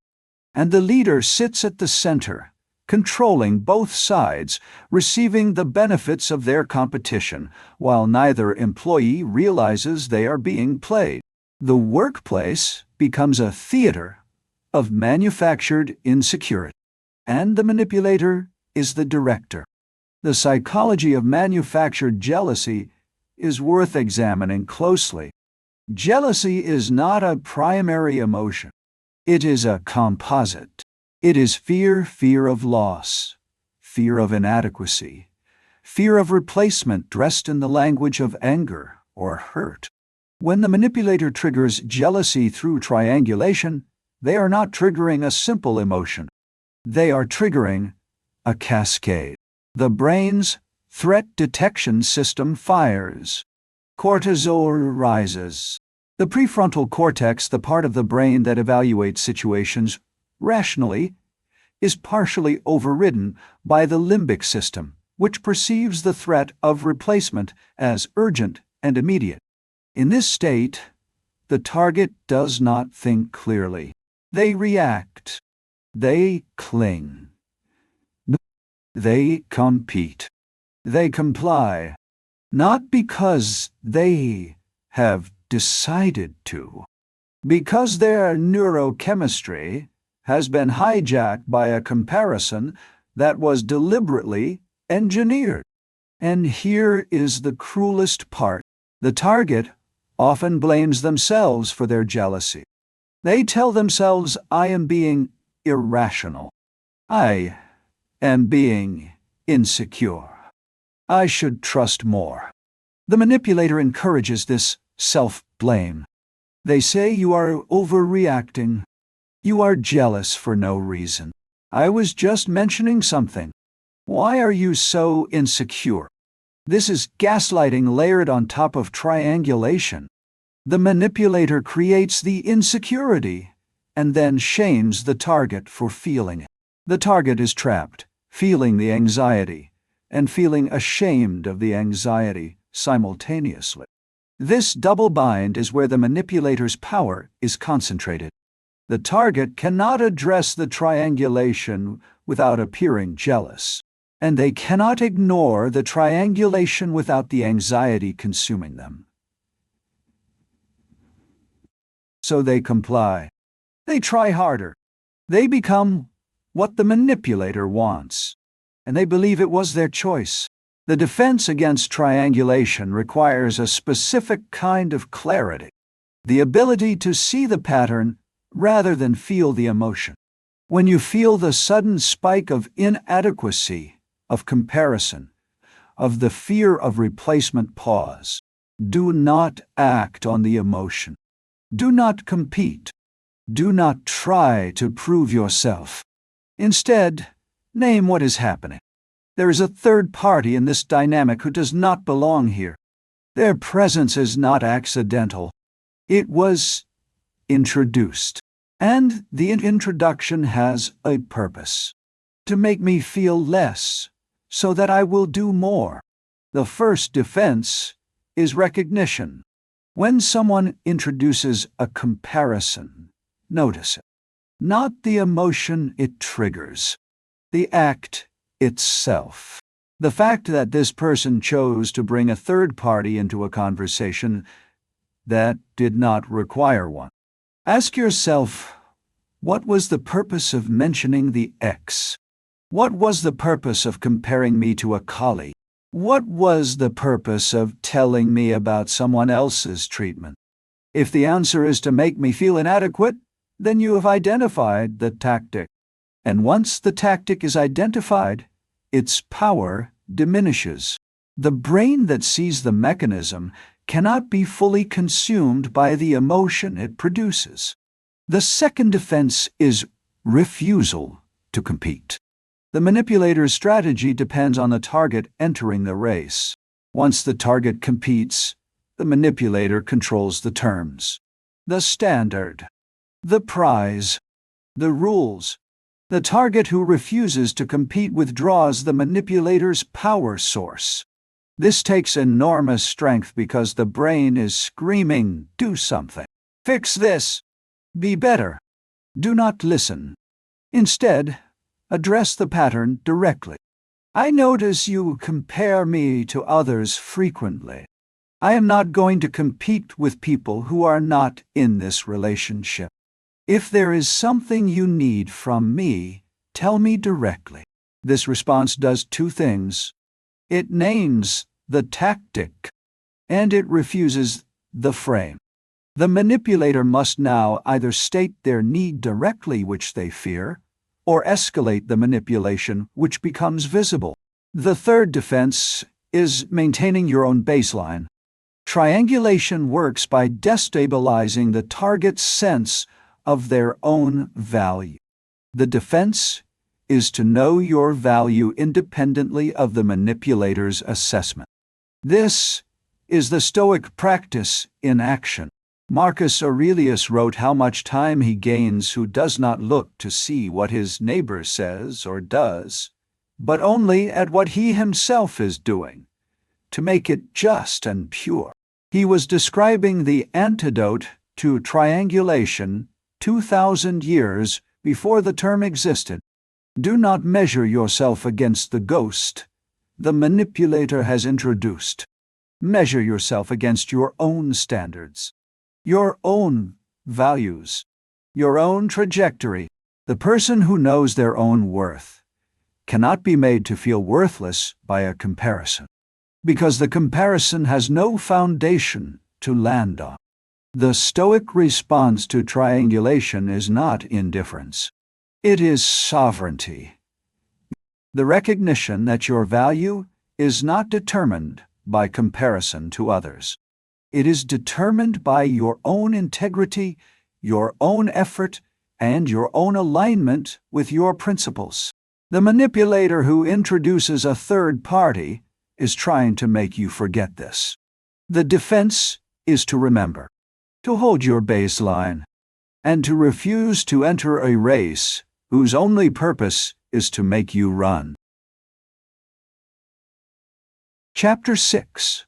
And the leader sits at the center, controlling both sides, receiving the benefits of their competition, while neither employee realizes they are being played. The workplace becomes a theater of manufactured insecurity, and the manipulator is the director. The psychology of manufactured jealousy is worth examining closely. Jealousy is not a primary emotion. It is a composite. It is fear of loss, fear of inadequacy, fear of replacement dressed in the language of anger or hurt. When the manipulator triggers jealousy through triangulation, they are not triggering a simple emotion. They are triggering a cascade. The brain's threat detection system fires. Cortisol rises. The prefrontal cortex, the part of the brain that evaluates situations rationally, is partially overridden by the limbic system, which perceives the threat of replacement as urgent and immediate. In this state, the target does not think clearly. They react. They cling. They compete. They comply. Not because they have decided to. Because their neurochemistry has been hijacked by a comparison that was deliberately engineered. And here is the cruelest part. The target often blames themselves for their jealousy. They tell themselves, I am being irrational. I am being insecure. I should trust more. The manipulator encourages this self-blame. They say you are overreacting. You are jealous for no reason. I was just mentioning something. Why are you so insecure? This is gaslighting layered on top of triangulation. The manipulator creates the insecurity and then shames the target for feeling it. The target is trapped, feeling the anxiety, and feeling ashamed of the anxiety simultaneously. This double bind is where the manipulator's power is concentrated. The target cannot address the triangulation without appearing jealous, and they cannot ignore the triangulation without the anxiety consuming them. So they comply. They try harder. They become what the manipulator wants, and they believe it was their choice. The defense against triangulation requires a specific kind of clarity, the ability to see the pattern rather than feel the emotion. When you feel the sudden spike of inadequacy, of comparison, of the fear of replacement, pause. Do not act on the emotion. Do not compete. Do not try to prove yourself. Instead, name what is happening. There is a third party in this dynamic who does not belong here. Their presence is not accidental. It was introduced. And the introduction has a purpose. To make me feel less, so that I will do more. The first defense is recognition. When someone introduces a comparison, notice it. Not the emotion it triggers, the act itself. The fact that this person chose to bring a third party into a conversation that did not require one. Ask yourself, what was the purpose of mentioning the X? What was the purpose of comparing me to a colleague? What was the purpose of telling me about someone else's treatment? If the answer is to make me feel inadequate, then you have identified the tactic. And once the tactic is identified, its power diminishes. The brain that sees the mechanism cannot be fully consumed by the emotion it produces. The second defense is refusal to compete. The manipulator's strategy depends on the target entering the race. Once the target competes, the manipulator controls the terms. the standard, the prize, the rules. The target who refuses to compete withdraws the manipulator's power source. This takes enormous strength because the brain is screaming, "Do something. Fix this. Be better." Do not listen. Instead, address the pattern directly. "I notice you compare me to others frequently. I am not going to compete with people who are not in this relationship. If there is something you need from me, tell me directly." This response does two things. It names the tactic, and it refuses the frame. The manipulator must now either state their need directly, which they fear, or escalate the manipulation, which becomes visible. The third defense is maintaining your own baseline. Triangulation works by destabilizing the target's sense of their own value. The defense is to know your value independently of the manipulator's assessment. This is the Stoic practice in action. Marcus Aurelius wrote how much time he gains who does not look to see what his neighbor says or does, but only at what he himself is doing, to make it just and pure. He was describing the antidote to triangulation 2,000 years before the term existed. Do not measure yourself against the ghost the manipulator has introduced. Measure yourself against your own standards, your own values, your own trajectory. The person who knows their own worth cannot be made to feel worthless by a comparison, because the comparison has no foundation to land on. The Stoic response to triangulation is not indifference. It is sovereignty. The recognition that your value is not determined by comparison to others. It is determined by your own integrity, your own effort, and your own alignment with your principles. The manipulator who introduces a third party is trying to make you forget this. The defense is to remember, to hold your baseline, and to refuse to enter a race whose only purpose is to make you run. Chapter 6.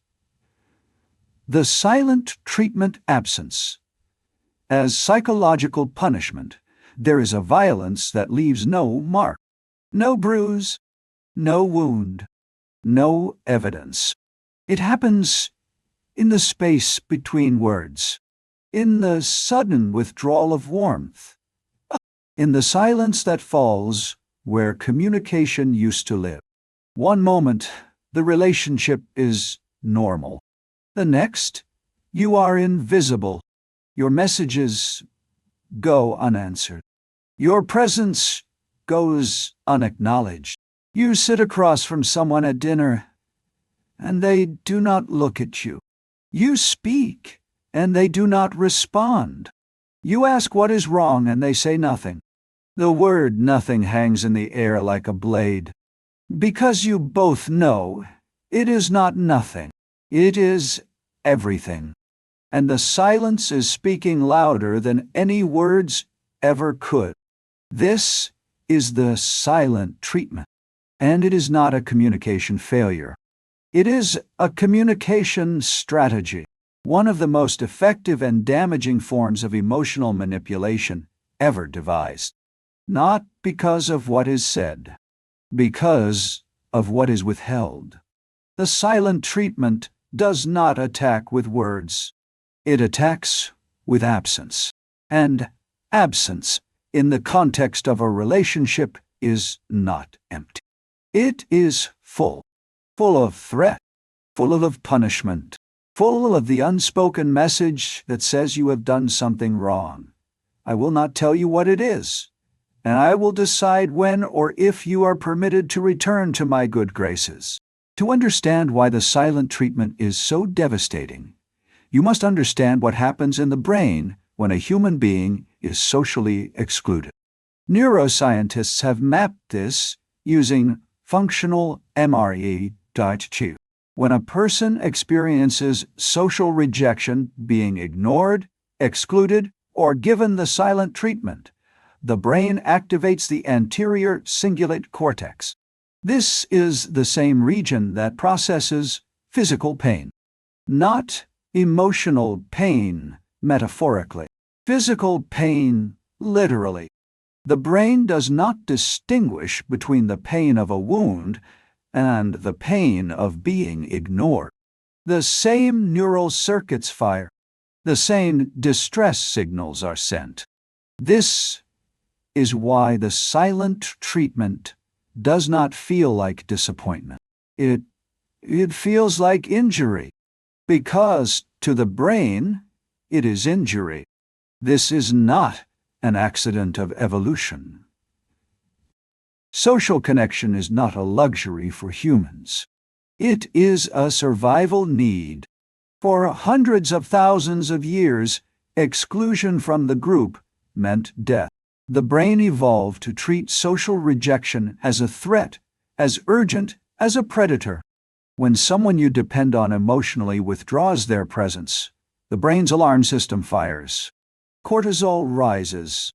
The silent treatment absence. As psychological punishment, there is a violence that leaves no mark, no bruise, no wound, no evidence. It happens in the space between words, in the sudden withdrawal of warmth, in the silence that falls where communication used to live. One moment, the relationship is normal. The next, you are invisible. Your messages go unanswered. Your presence goes unacknowledged. You sit across from someone at dinner, and they do not look at you. You speak, and they do not respond. You ask what is wrong, and they say nothing. The word nothing hangs in the air like a blade. Because you both know it is not nothing. It is everything. And the silence is speaking louder than any words ever could. This is the silent treatment. And it is not a communication failure. It is a communication strategy, one of the most effective and damaging forms of emotional manipulation ever devised. Not because of what is said, because of what is withheld. The silent treatment does not attack with words. It attacks with absence. And absence, in the context of a relationship, is not empty. It is full of threat, full of punishment, full of the unspoken message that says you have done something wrong. I will not tell you what it is, and I will decide when or if you are permitted to return to my good graces. To understand why the silent treatment is so devastating, you must understand what happens in the brain when a human being is socially excluded. Neuroscientists have mapped this using functional MRE. When a person experiences social rejection, being ignored, excluded, or given the silent treatment, the brain activates the anterior cingulate cortex. This is the same region that processes physical pain. Not emotional pain, metaphorically. Physical pain, literally. The brain does not distinguish between the pain of a wound and the pain of being ignored. The same neural circuits fire. The same distress signals are sent. This is why the silent treatment does not feel like disappointment. It feels like injury, because to the brain, it is injury. This is not an accident of evolution. Social connection is not a luxury for humans. It is a survival need. For hundreds of thousands of years, exclusion from the group meant death. The brain evolved to treat social rejection as a threat, as urgent as a predator. When someone you depend on emotionally withdraws their presence, the brain's alarm system fires. Cortisol rises.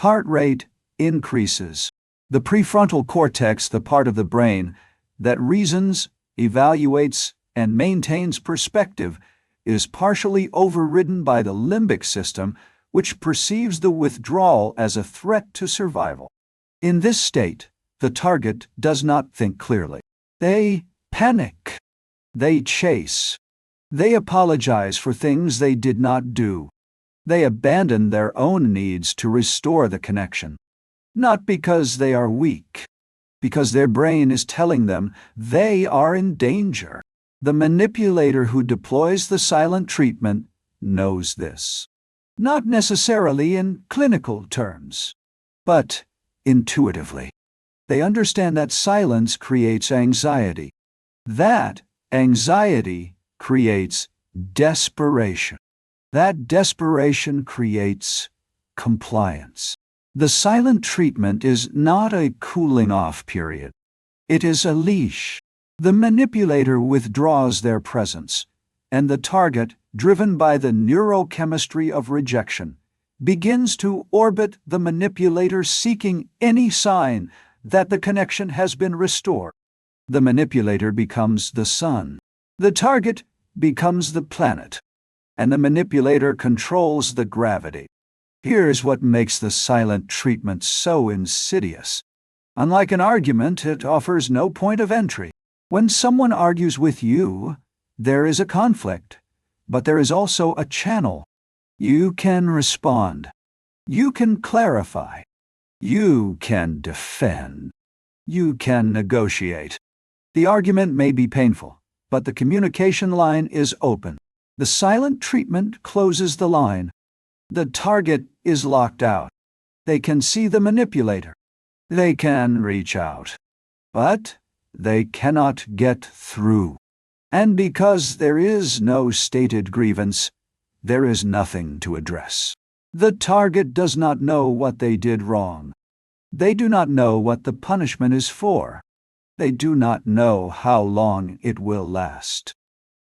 Heart rate increases. The prefrontal cortex, the part of the brain that reasons, evaluates, and maintains perspective, is partially overridden by the limbic system, which perceives the withdrawal as a threat to survival. In this state, the target does not think clearly. They panic. They chase. They apologize for things they did not do. They abandon their own needs to restore the connection. Not because they are weak, because their brain is telling them they are in danger. The manipulator who deploys the silent treatment knows this. Not necessarily in clinical terms, but intuitively. They understand that silence creates anxiety. That anxiety creates desperation. That desperation creates compliance. The silent treatment is not a cooling-off period. It is a leash. The manipulator withdraws their presence, and the target, driven by the neurochemistry of rejection, begins to orbit the manipulator, seeking any sign that the connection has been restored. The manipulator becomes the sun. The target becomes the planet, and the manipulator controls the gravity. Here's what makes the silent treatment so insidious. Unlike an argument, it offers no point of entry. When someone argues with you, there is a conflict, but there is also a channel. You can respond. You can clarify. You can defend. You can negotiate. The argument may be painful, but the communication line is open. The silent treatment closes the line. The target is locked out. They can see the manipulator. They can reach out. But they cannot get through. And because there is no stated grievance, there is nothing to address. The target does not know what they did wrong. They do not know what the punishment is for. They do not know how long it will last.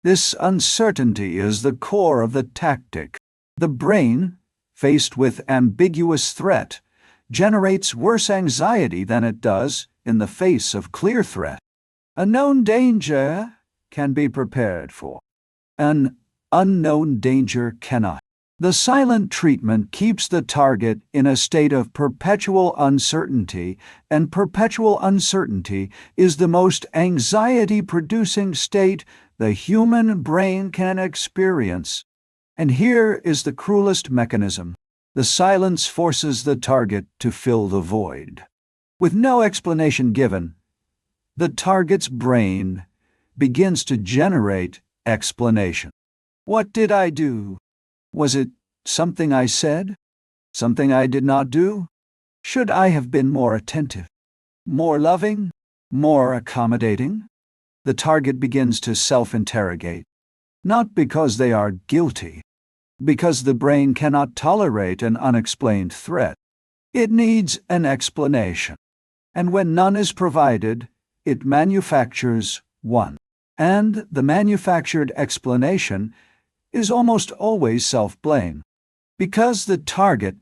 This uncertainty is the core of the tactic. The brain, faced with ambiguous threat, generates worse anxiety than it does in the face of clear threat. A known danger can be prepared for. An unknown danger cannot. The silent treatment keeps the target in a state of perpetual uncertainty, and perpetual uncertainty is the most anxiety-producing state the human brain can experience. And here is the cruelest mechanism. The silence forces the target to fill the void. With no explanation given, the target's brain begins to generate explanation. What did I do? Was it something I said? Something I did not do? Should I have been more attentive? More loving? More accommodating? The target begins to self-interrogate, not because they are guilty, because the brain cannot tolerate an unexplained threat. It needs an explanation. And when none is provided, it manufactures one. And the manufactured explanation is almost always self-blame. Because the target,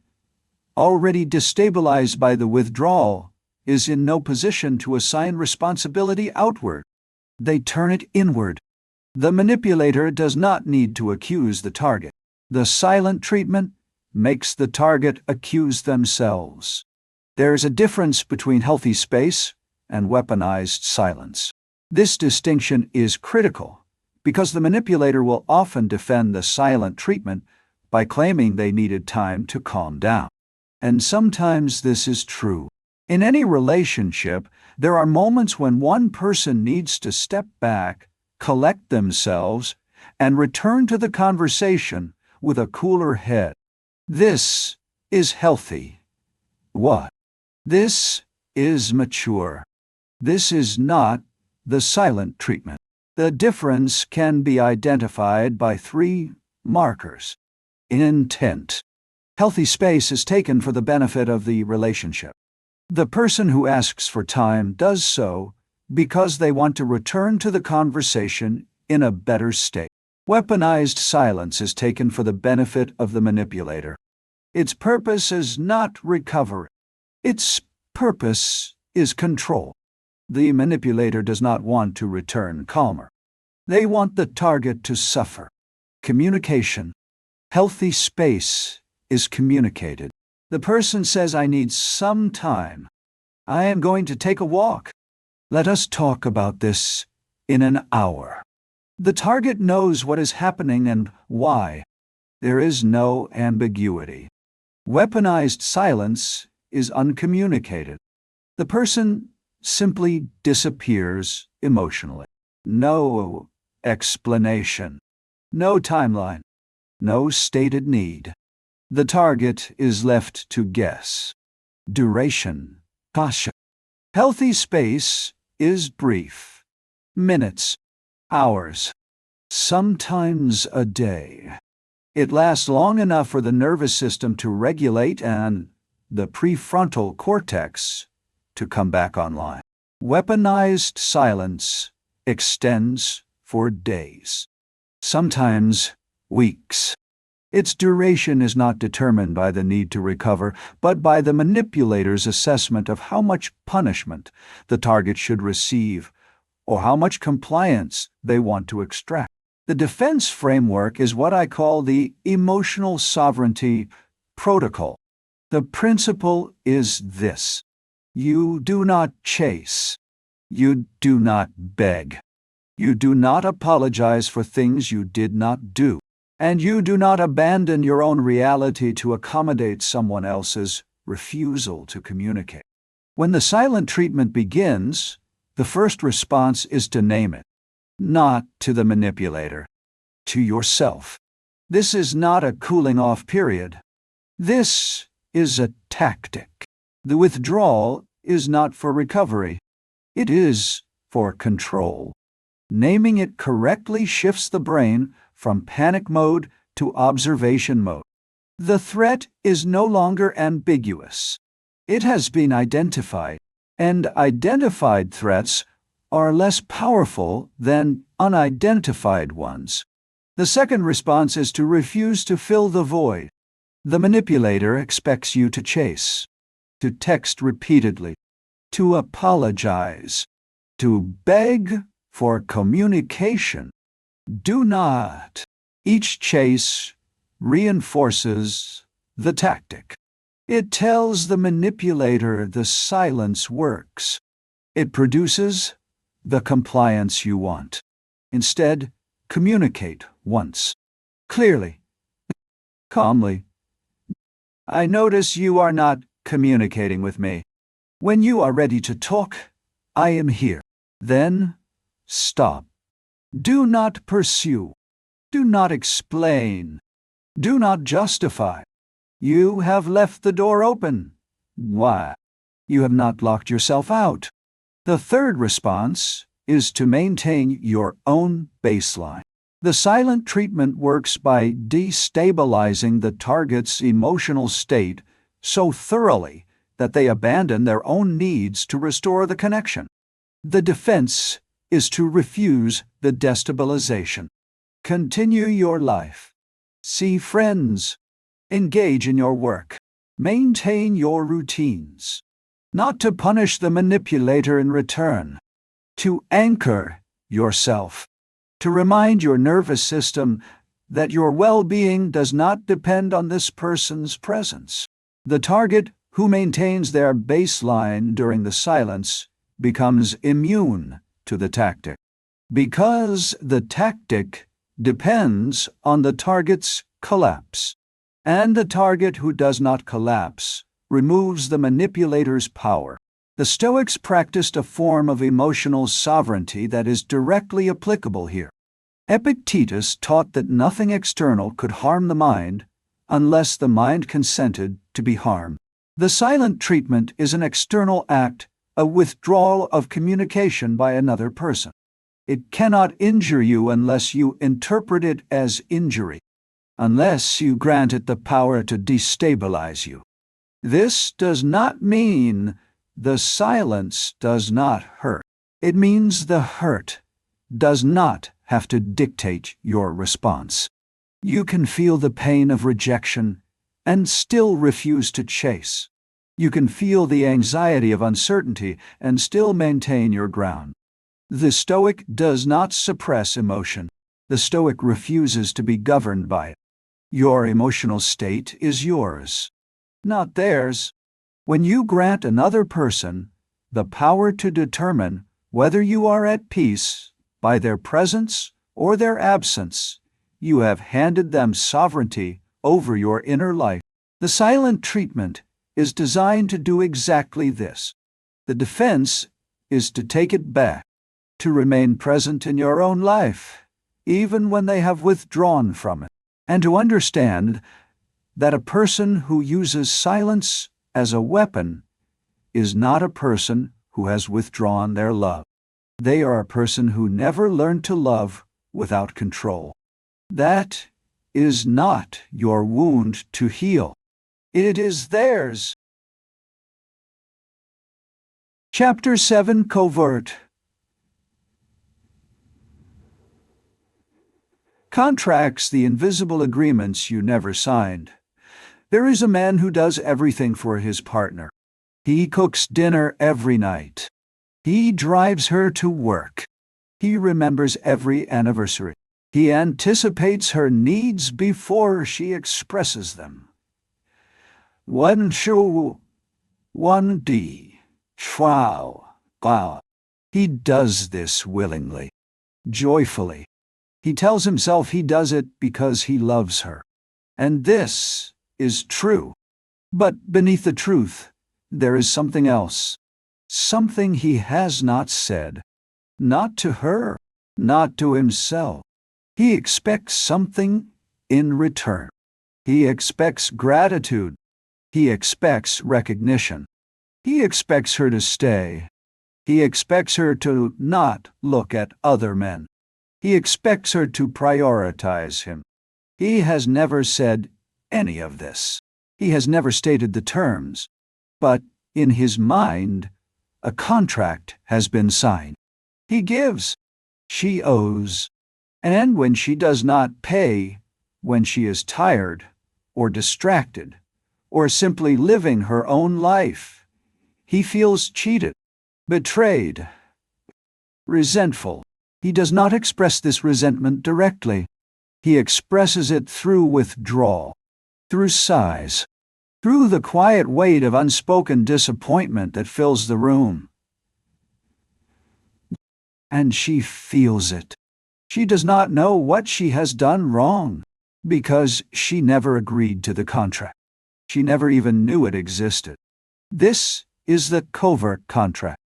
already destabilized by the withdrawal, is in no position to assign responsibility outward. They turn it inward. The manipulator does not need to accuse the target. The silent treatment makes the target accuse themselves. There is a difference between healthy space and weaponized silence. This distinction is critical because the manipulator will often defend the silent treatment by claiming they needed time to calm down. And sometimes this is true. In any relationship, there are moments when one person needs to step back, collect themselves, and return to the conversation with a cooler head. This is healthy. What? This is mature. This is not the silent treatment. The difference can be identified by 3 markers. Intent. Healthy space is taken for the benefit of the relationship. The person who asks for time does so because they want to return to the conversation in a better state. Weaponized silence is taken for the benefit of the manipulator. Its purpose is not recovery. Its purpose is control. The manipulator does not want to return calmer. They want the target to suffer. Communication. Healthy space is communicated. The person says, "I need some time. I am going to take a walk. Let us talk about this in an hour." The target knows what is happening and why. There is no ambiguity. Weaponized silence is uncommunicated. The person simply disappears emotionally. No explanation. No timeline. No stated need. The target is left to guess. Duration. Caution. Healthy space is brief. Minutes. Hours. Sometimes a day. It lasts long enough for the nervous system to regulate and the prefrontal cortex to come back online. Weaponized silence extends for days. Sometimes weeks. Its duration is not determined by the need to recover, but by the manipulator's assessment of how much punishment the target should receive or how much compliance they want to extract. The defense framework is what I call the emotional sovereignty protocol. The principle is this: you do not chase. You do not beg. You do not apologize for things you did not do. And you do not abandon your own reality to accommodate someone else's refusal to communicate. When the silent treatment begins, the first response is to name it, not to the manipulator, to yourself. This is not a cooling off period. This is a tactic. The withdrawal is not for recovery. It is for control. Naming it correctly shifts the brain from panic mode to observation mode. The threat is no longer ambiguous. It has been identified, and identified threats are less powerful than unidentified ones. The second response is to refuse to fill the void. The manipulator expects you to chase, to text repeatedly, to apologize, to beg for communication. Do not. Each chase reinforces the tactic. It tells the manipulator the silence works. It produces the compliance you want. Instead, communicate once. Clearly. Calmly. I notice you are not communicating with me. When you are ready to talk, I am here. Then, stop. Do not pursue. Do not explain. Do not justify. You have left the door open. Why? You have not locked yourself out. The third response is to maintain your own baseline. The silent treatment works by destabilizing the target's emotional state so thoroughly that they abandon their own needs to restore the connection. The defense is to refuse the destabilization. Continue your life. See friends. Engage in your work. Maintain your routines. Not to punish the manipulator in return. To anchor yourself. To remind your nervous system that your well-being does not depend on this person's presence. The target who maintains their baseline during the silence becomes immune to the tactic. Because the tactic depends on the target's collapse. And the target who does not collapse removes the manipulator's power. The Stoics practiced a form of emotional sovereignty that is directly applicable here. Epictetus taught that nothing external could harm the mind unless the mind consented to be harmed. The silent treatment is an external act, a withdrawal of communication by another person. It cannot injure you unless you interpret it as injury, unless you grant it the power to destabilize you. This does not mean the silence does not hurt. It means the hurt does not have to dictate your response. You can feel the pain of rejection and still refuse to chase. You can feel the anxiety of uncertainty and still maintain your ground. The Stoic does not suppress emotion. The Stoic refuses to be governed by it. Your emotional state is yours, not theirs. When you grant another person the power to determine whether you are at peace by their presence or their absence, you have handed them sovereignty over your inner life. The silent treatment is designed to do exactly this. The defense is to take it back, to remain present in your own life, even when they have withdrawn from it, and to understand that a person who uses silence as a weapon is not a person who has withdrawn their love. They are a person who never learned to love without control. That is not your wound to heal. It is theirs. Chapter 7: Covert. Contracts, the invisible agreements you never signed. There is a man who does everything for his partner. He cooks dinner every night. He drives her to work. He remembers every anniversary. He anticipates her needs before she expresses them. 1 D. Wow. He does this willingly, joyfully. He tells himself he does it because he loves her. And this is true. But beneath the truth, there is something else. Something he has not said. Not to her, not to himself. He expects something in return. He expects gratitude. He expects recognition. He expects her to stay. He expects her to not look at other men. He expects her to prioritize him. He has never said any of this. He has never stated the terms. But in his mind, a contract has been signed. He gives. She owes. And when she does not pay, when she is tired or distracted or simply living her own life, he feels cheated, betrayed, resentful. He does not express this resentment directly. He expresses it through withdrawal, through sighs, through the quiet weight of unspoken disappointment that fills the room. And she feels it. She does not know what she has done wrong, because she never agreed to the contract. She never even knew it existed. This is the covert contract,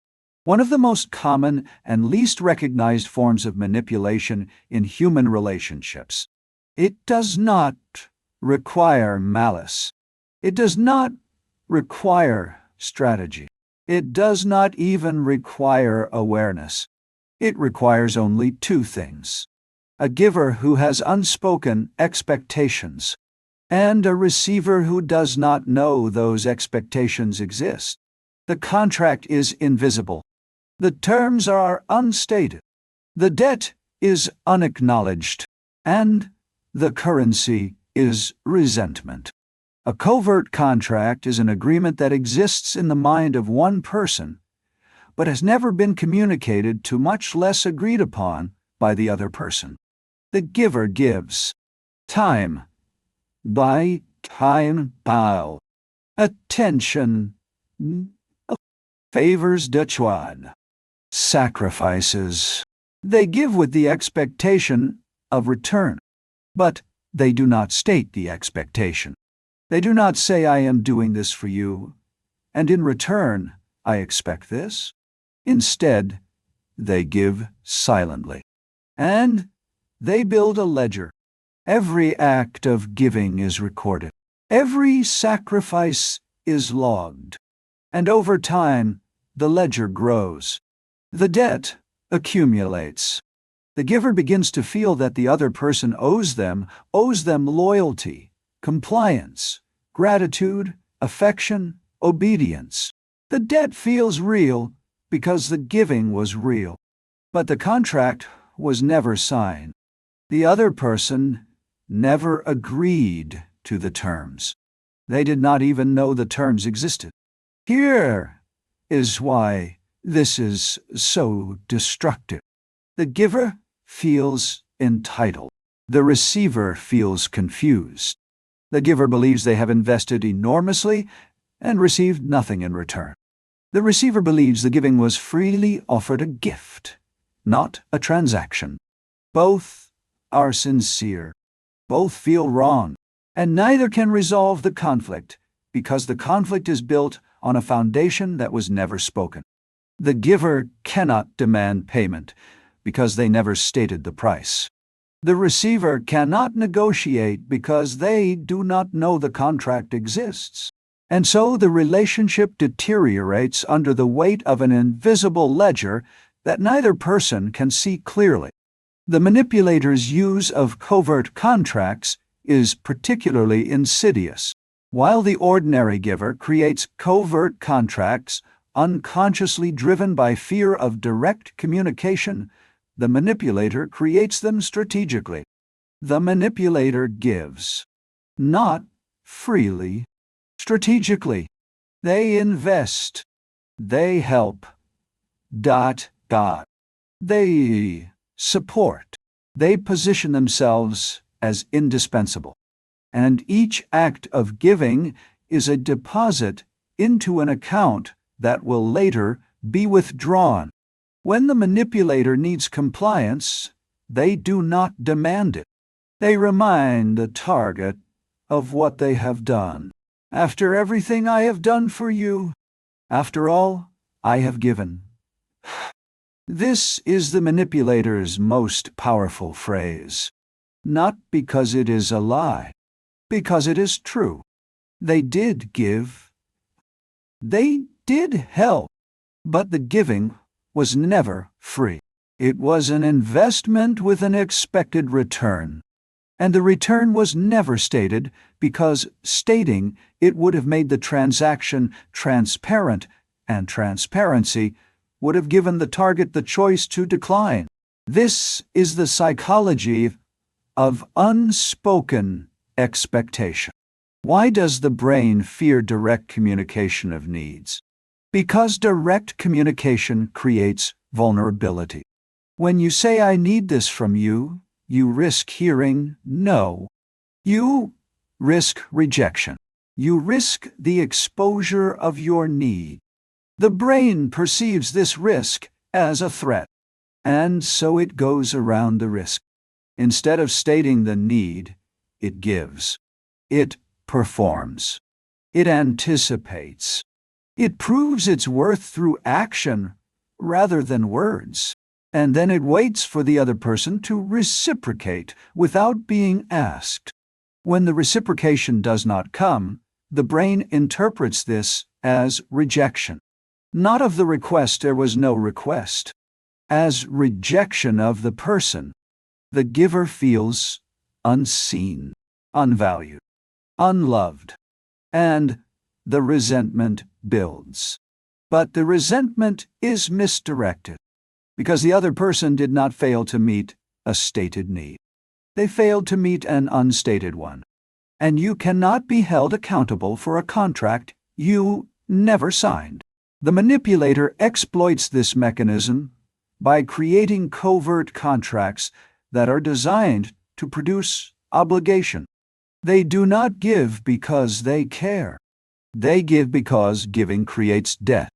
one of the most common and least recognized forms of manipulation in human relationships. It does not require malice. It does not require strategy. It does not even require awareness. It requires only two things: a giver who has unspoken expectations, and a receiver who does not know those expectations exist. The contract is invisible. The terms are unstated. The debt is unacknowledged, and the currency is resentment. A covert contract is an agreement that exists in the mind of one person, but has never been communicated to, much less agreed upon, by the other person. The giver gives time, by time bouw, attention, favors de choix, sacrifices. They give with the expectation of return, but they do not state the expectation. They do not say, I am doing this for you, and in return, I expect this. Instead, they give silently. And they build a ledger. Every act of giving is recorded. Every sacrifice is logged. And over time, the ledger grows. The debt accumulates. The giver begins to feel that the other person owes them loyalty, compliance, gratitude, affection, obedience. The debt feels real because the giving was real. But the contract was never signed. The other person never agreed to the terms. They did not even know the terms existed. Here is why this is so destructive. The giver feels entitled. The receiver feels confused. The giver believes they have invested enormously and received nothing in return. The receiver believes the giving was freely offered, a gift, not a transaction. Both are sincere. Both feel wrong, and neither can resolve the conflict because the conflict is built on a foundation that was never spoken. The giver cannot demand payment because they never stated the price. The receiver cannot negotiate because they do not know the contract exists. And so the relationship deteriorates under the weight of an invisible ledger that neither person can see clearly. The manipulator's use of covert contracts is particularly insidious. While the ordinary giver creates covert contracts unconsciously driven by fear of direct communication, the manipulator creates them strategically. The manipulator gives, not freely, strategically. They invest. They help. They support. They position themselves as indispensable. And each act of giving is a deposit into an account that will later be withdrawn. When the manipulator needs compliance, they do not demand it. They remind the target of what they have done. After everything I have done for you, after all I have given. This is the manipulator's most powerful phrase. Not because it is a lie, because it is true. They did give. They did help. But the giving was never free. It was an investment with an expected return. And the return was never stated because stating it would have made the transaction transparent, and transparency would have given the target the choice to decline. This is the psychology of unspoken expectation. Why does the brain fear direct communication of needs? Because direct communication creates vulnerability. When you say, I need this from you, you risk hearing no. You risk rejection. You risk the exposure of your need. The brain perceives this risk as a threat, and so it goes around the risk. Instead of stating the need, it gives. It performs. It anticipates. It proves its worth through action rather than words. And then it waits for the other person to reciprocate without being asked. When the reciprocation does not come, the brain interprets this as rejection. Not of the request, there was no request. As rejection of the person. The giver feels unseen, unvalued, unloved, and the resentment builds. But the resentment is misdirected, because the other person did not fail to meet a stated need. They failed to meet an unstated one. and you cannot be held accountable for a contract you never signed. The manipulator exploits this mechanism by creating covert contracts that are designed to produce obligation. They do not give because they care. They give because giving creates debt,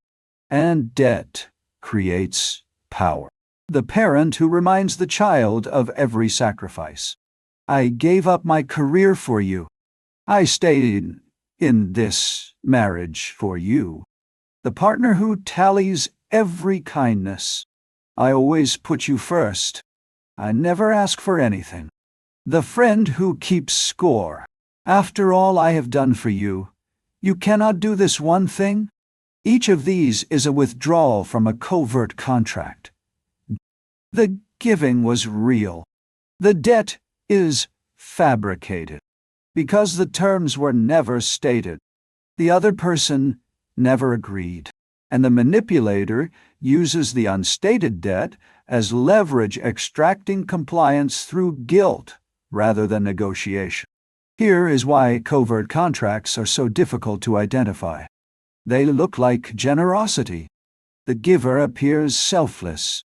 and debt creates power. The parent who reminds the child of every sacrifice. I gave up my career for you. I stayed in this marriage for you. The partner who tallies every kindness. I always put you first. I never ask for anything. The friend who keeps score. After all I have done for you, you cannot do this one thing? Each of these is a withdrawal from a covert contract. The giving was real. The debt is fabricated. Because the terms were never stated. The other person never agreed. And the manipulator uses the unstated debt as leverage, extracting compliance through guilt rather than negotiation. Here is why covert contracts are so difficult to identify. They look like generosity. The giver appears selfless.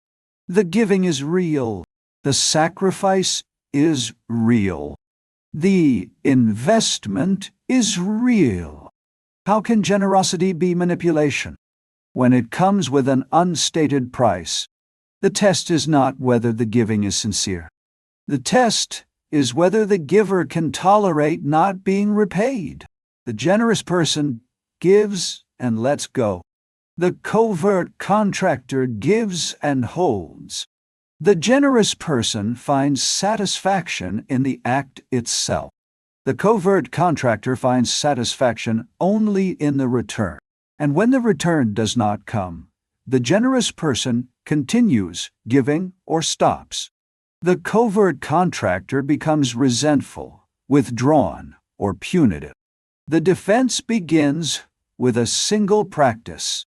The giving is real. The sacrifice is real. The investment is real. How can generosity be manipulation? When it comes with an unstated price. The test is not whether the giving is sincere. The test is whether the giver can tolerate not being repaid. The generous person gives and lets go. The covert contractor gives and holds. The generous person finds satisfaction in the act itself. The covert contractor finds satisfaction only in the return. And when the return does not come, the generous person continues giving or stops. The covert contractor becomes resentful, withdrawn, or punitive. The defense begins with a single practice,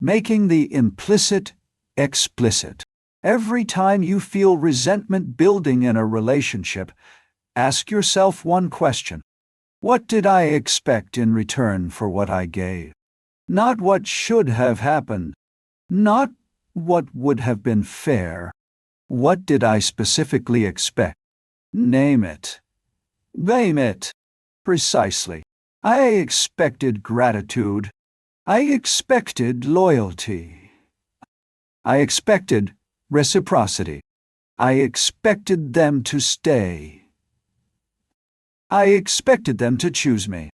making the implicit explicit. Every time you feel resentment building in a relationship, ask yourself one question. What did I expect in return for what I gave? Not what should have happened. Not what would have been fair. What did I specifically expect? Name it. Name it. Precisely. I expected gratitude. I expected loyalty. I expected reciprocity. I expected them to stay. I expected them to choose me.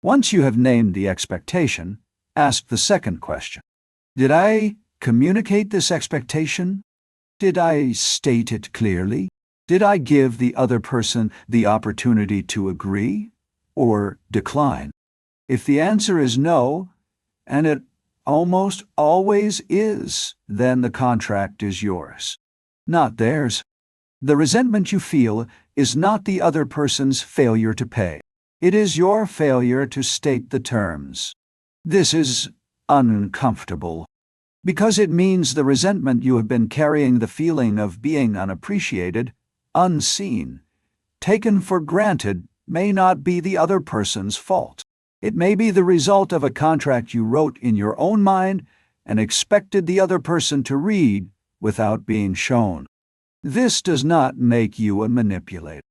Once you have named the expectation, ask the second question. Did I communicate this expectation? Did I state it clearly? Did I give the other person the opportunity to agree or decline? If the answer is no, and it almost always is, then the contract is yours, not theirs. The resentment you feel is not the other person's failure to pay. It is your failure to state the terms. This is uncomfortable, because it means the resentment you have been carrying, the feeling of being unappreciated, unseen, taken for granted, may not be the other person's fault. It may be the result of a contract you wrote in your own mind and expected the other person to read without being shown. This does not make you a manipulator.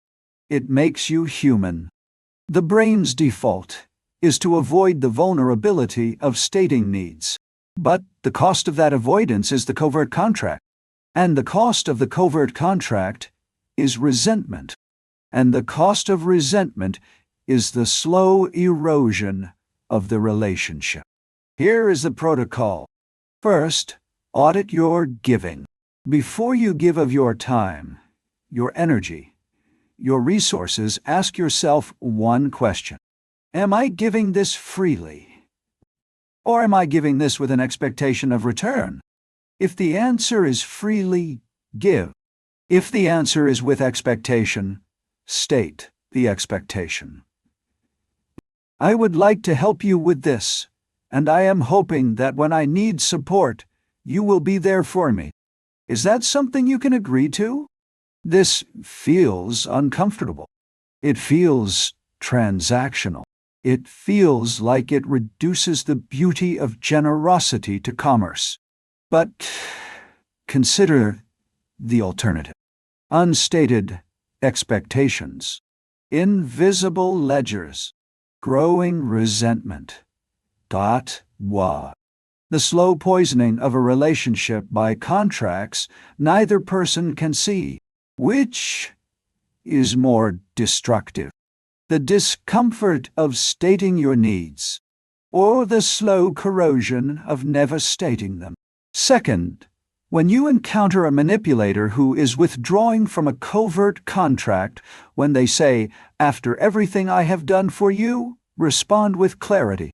It makes you human. The brain's default is to avoid the vulnerability of stating needs. But the cost of that avoidance is the covert contract. And the cost of the covert contract is resentment. And the cost of resentment is the slow erosion of the relationship. Here is the protocol. First, audit your giving. Before you give of your time, your energy, your resources, ask yourself one question. Am I giving this freely? Or am I giving this with an expectation of return? If the answer is freely, give. If the answer is with expectation, state the expectation. I would like to help you with this, and I am hoping that when I need support, you will be there for me. Is that something you can agree to? This feels uncomfortable. It feels transactional. It feels like it reduces the beauty of generosity to commerce. But consider the alternative. Unstated expectations, invisible ledgers, growing resentment. The slow poisoning of a relationship by contracts neither person can see. Which is more destructive? The discomfort of stating your needs, or the slow corrosion of never stating them? Second, when you encounter a manipulator who is withdrawing from a covert contract when they say, "After everything I have done for you," respond with clarity.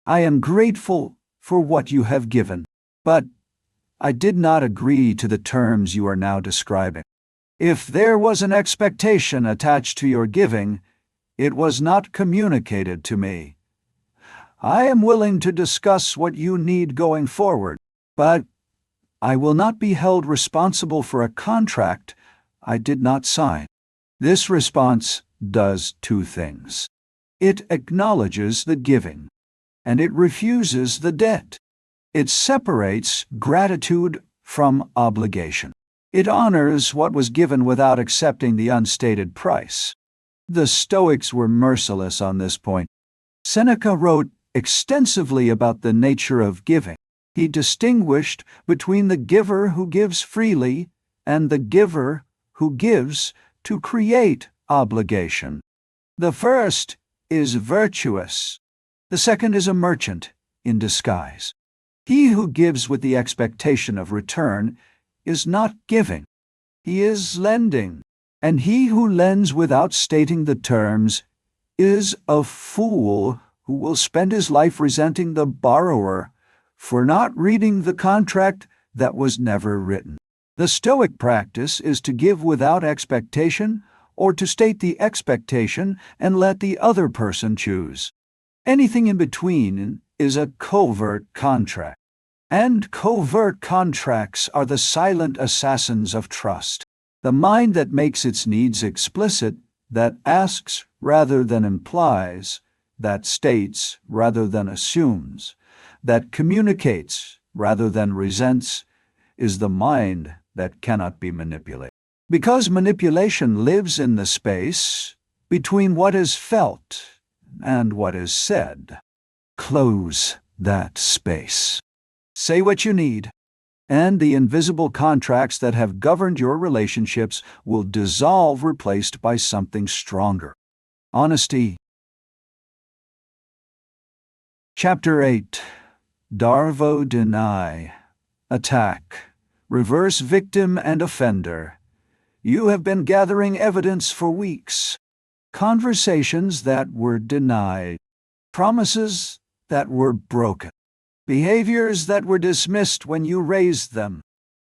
"I am grateful for what you have given, but I did not agree to the terms you are now describing. If there was an expectation attached to your giving, it was not communicated to me. I am willing to discuss what you need going forward, but I will not be held responsible for a contract I did not sign." This response does two things. It acknowledges the giving, and it refuses the debt. It separates gratitude from obligation. It honors what was given without accepting the unstated price. The Stoics were merciless on this point. Seneca wrote extensively about the nature of giving. He distinguished between the giver who gives freely and the giver who gives to create obligation. The first is virtuous. The second is a merchant in disguise. He who gives with the expectation of return is not giving. He is lending. And he who lends without stating the terms is a fool who will spend his life resenting the borrower for not reading the contract that was never written. The Stoic practice is to give without expectation, or to state the expectation and let the other person choose. Anything in between is a covert contract. And covert contracts are the silent assassins of trust. The mind that makes its needs explicit, that asks rather than implies, that states rather than assumes, that communicates rather than resents, is the mind that cannot be manipulated. Because manipulation lives in the space between what is felt and what is said. Close that space. Say what you need, and the invisible contracts that have governed your relationships will dissolve, replaced by something stronger. Honesty. Chapter 8. Darvo deny. Attack. Reverse victim and offender. You have been gathering evidence for weeks. Conversations that were denied. Promises that were broken. Behaviors that were dismissed when you raised them.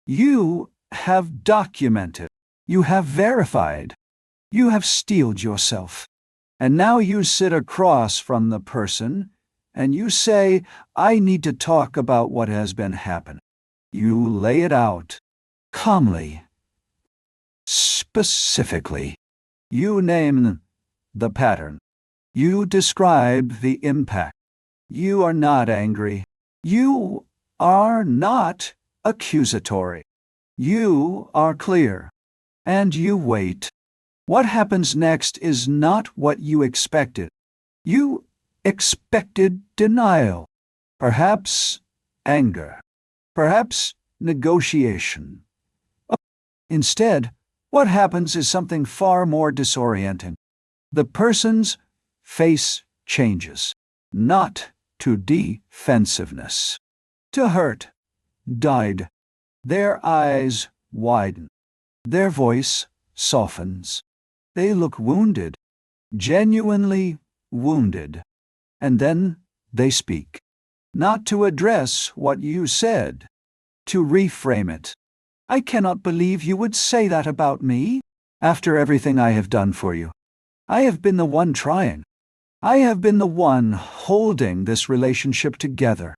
You have documented. You have verified. You have steeled yourself. And now you sit across from the person and you say, "I need to talk about what has been happening." You lay it out. Calmly. Specifically. You name the pattern. You describe the impact. You are not angry. You are not accusatory. You are clear. And you wait. What happens next is not what you expected. You expected denial. Perhaps anger. Perhaps negotiation. Instead, what happens is something far more disorienting. The person's face changes. Not to defensiveness. To hurt. Died. Their eyes widen. Their voice softens. They look wounded. Genuinely wounded. And then they speak. Not to address what you said. To reframe it. "I cannot believe you would say that about me, after everything I have done for you. I have been the one trying. I have been the one holding this relationship together.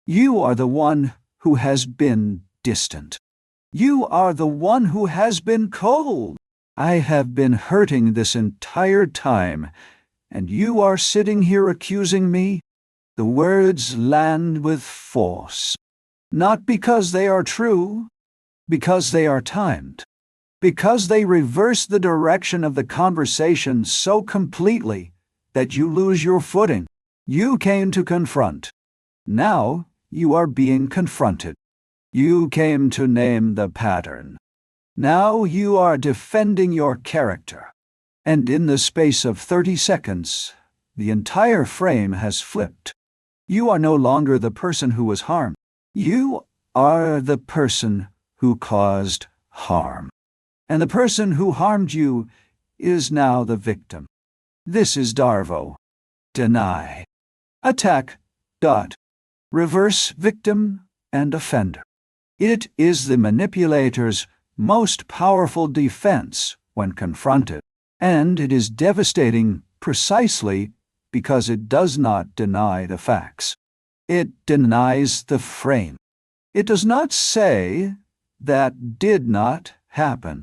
You are the one who has been distant. You are the one who has been cold. I have been hurting this entire time, and you are sitting here accusing me? The words land with force. Not because they are true, because they are timed. Because they reverse the direction of the conversation so completely that you lose your footing. You came to confront. Now you are being confronted. You came to name the pattern. Now you are defending your character. And in the space of 30 seconds, the entire frame has flipped. You are no longer the person who was harmed. You are the person who caused harm. And the person who harmed you is now the victim. This is Darvo. Deny. Attack. Reverse victim and offender. It is the manipulator's most powerful defense when confronted, and it is devastating precisely because it does not deny the facts. It denies the frame. It does not say that did not happen.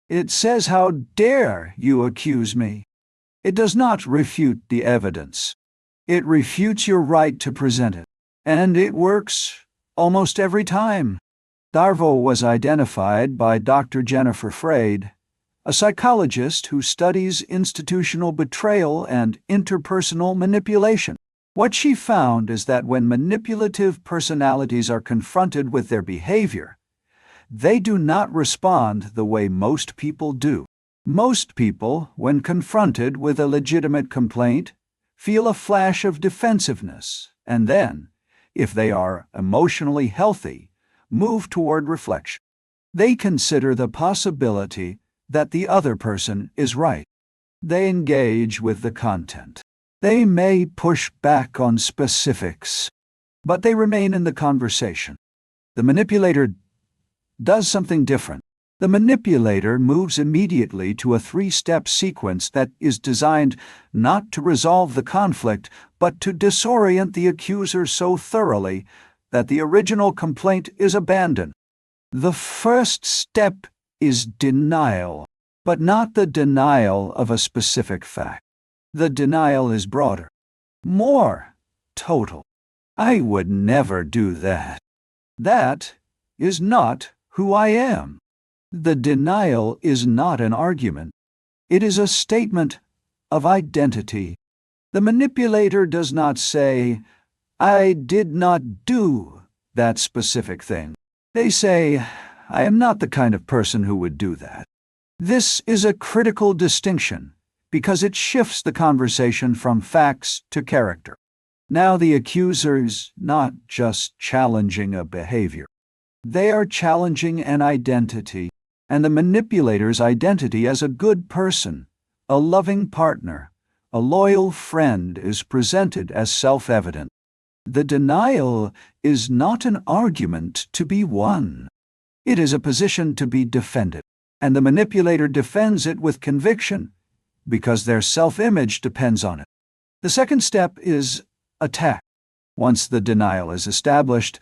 It says, how dare you accuse me? It does not refute the evidence. It refutes your right to present it. And it works almost every time. Darvo was identified by Dr. Jennifer Freyd, a psychologist who studies institutional betrayal and interpersonal manipulation. What she found is that when manipulative personalities are confronted with their behavior, they do not respond the way most people do. Most people, when confronted with a legitimate complaint, feel a flash of defensiveness, and then, if they are emotionally healthy, move toward reflection. They consider the possibility that the other person is right. They engage with the content. They may push back on specifics, but they remain in the conversation. The manipulator does something different. The manipulator moves immediately to a 3-step sequence that is designed not to resolve the conflict, but to disorient the accuser so thoroughly that the original complaint is abandoned. The first step is denial, but not the denial of a specific fact. The denial is broader, more total. I would never do that. That is not who I am. The denial is not an argument. It is a statement of identity. The manipulator does not say, I did not do that specific thing. They say, I am not the kind of person who would do that. This is a critical distinction because it shifts the conversation from facts to character. Now the accuser is not just challenging a behavior. They are challenging an identity, and the manipulator's identity as a good person, a loving partner, a loyal friend is presented as self-evident. The denial is not an argument to be won. It is a position to be defended, and the manipulator defends it with conviction because their self-image depends on it. The second step is attack. Once the denial is established,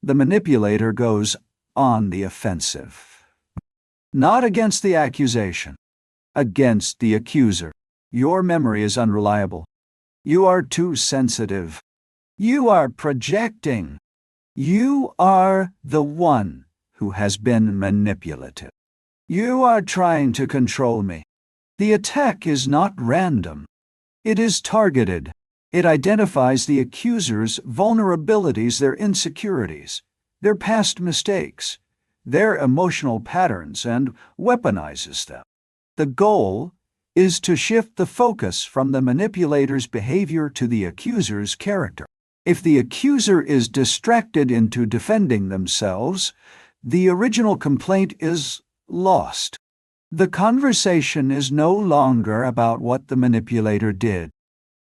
the manipulator goes on the offensive. Not against the accusation, against the accuser. Your memory is unreliable. You are too sensitive. You are projecting. You are the one who has been manipulative. You are trying to control me. The attack is not random. It is targeted. It identifies the accuser's vulnerabilities, their insecurities, their past mistakes, their emotional patterns, and weaponizes them. The goal is to shift the focus from the manipulator's behavior to the accuser's character. If the accuser is distracted into defending themselves, the original complaint is lost. The conversation is no longer about what the manipulator did.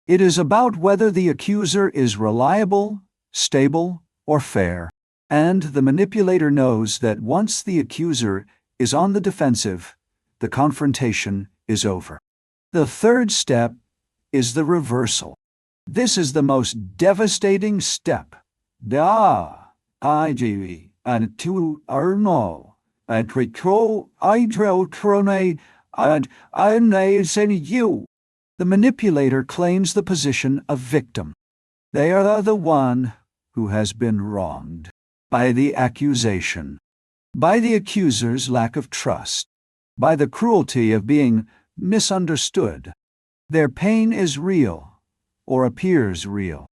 It is about whether the accuser is reliable, stable, or fair. And the manipulator knows that once the accuser is on the defensive, the confrontation is over. The third step is the reversal. This is the most devastating step. And to Arno, and Rico, I trone, and I send you. The manipulator claims the position of victim. They are the one who has been wronged by the accusation, by the accuser's lack of trust, by the cruelty of being misunderstood. Their pain is real, or appears real.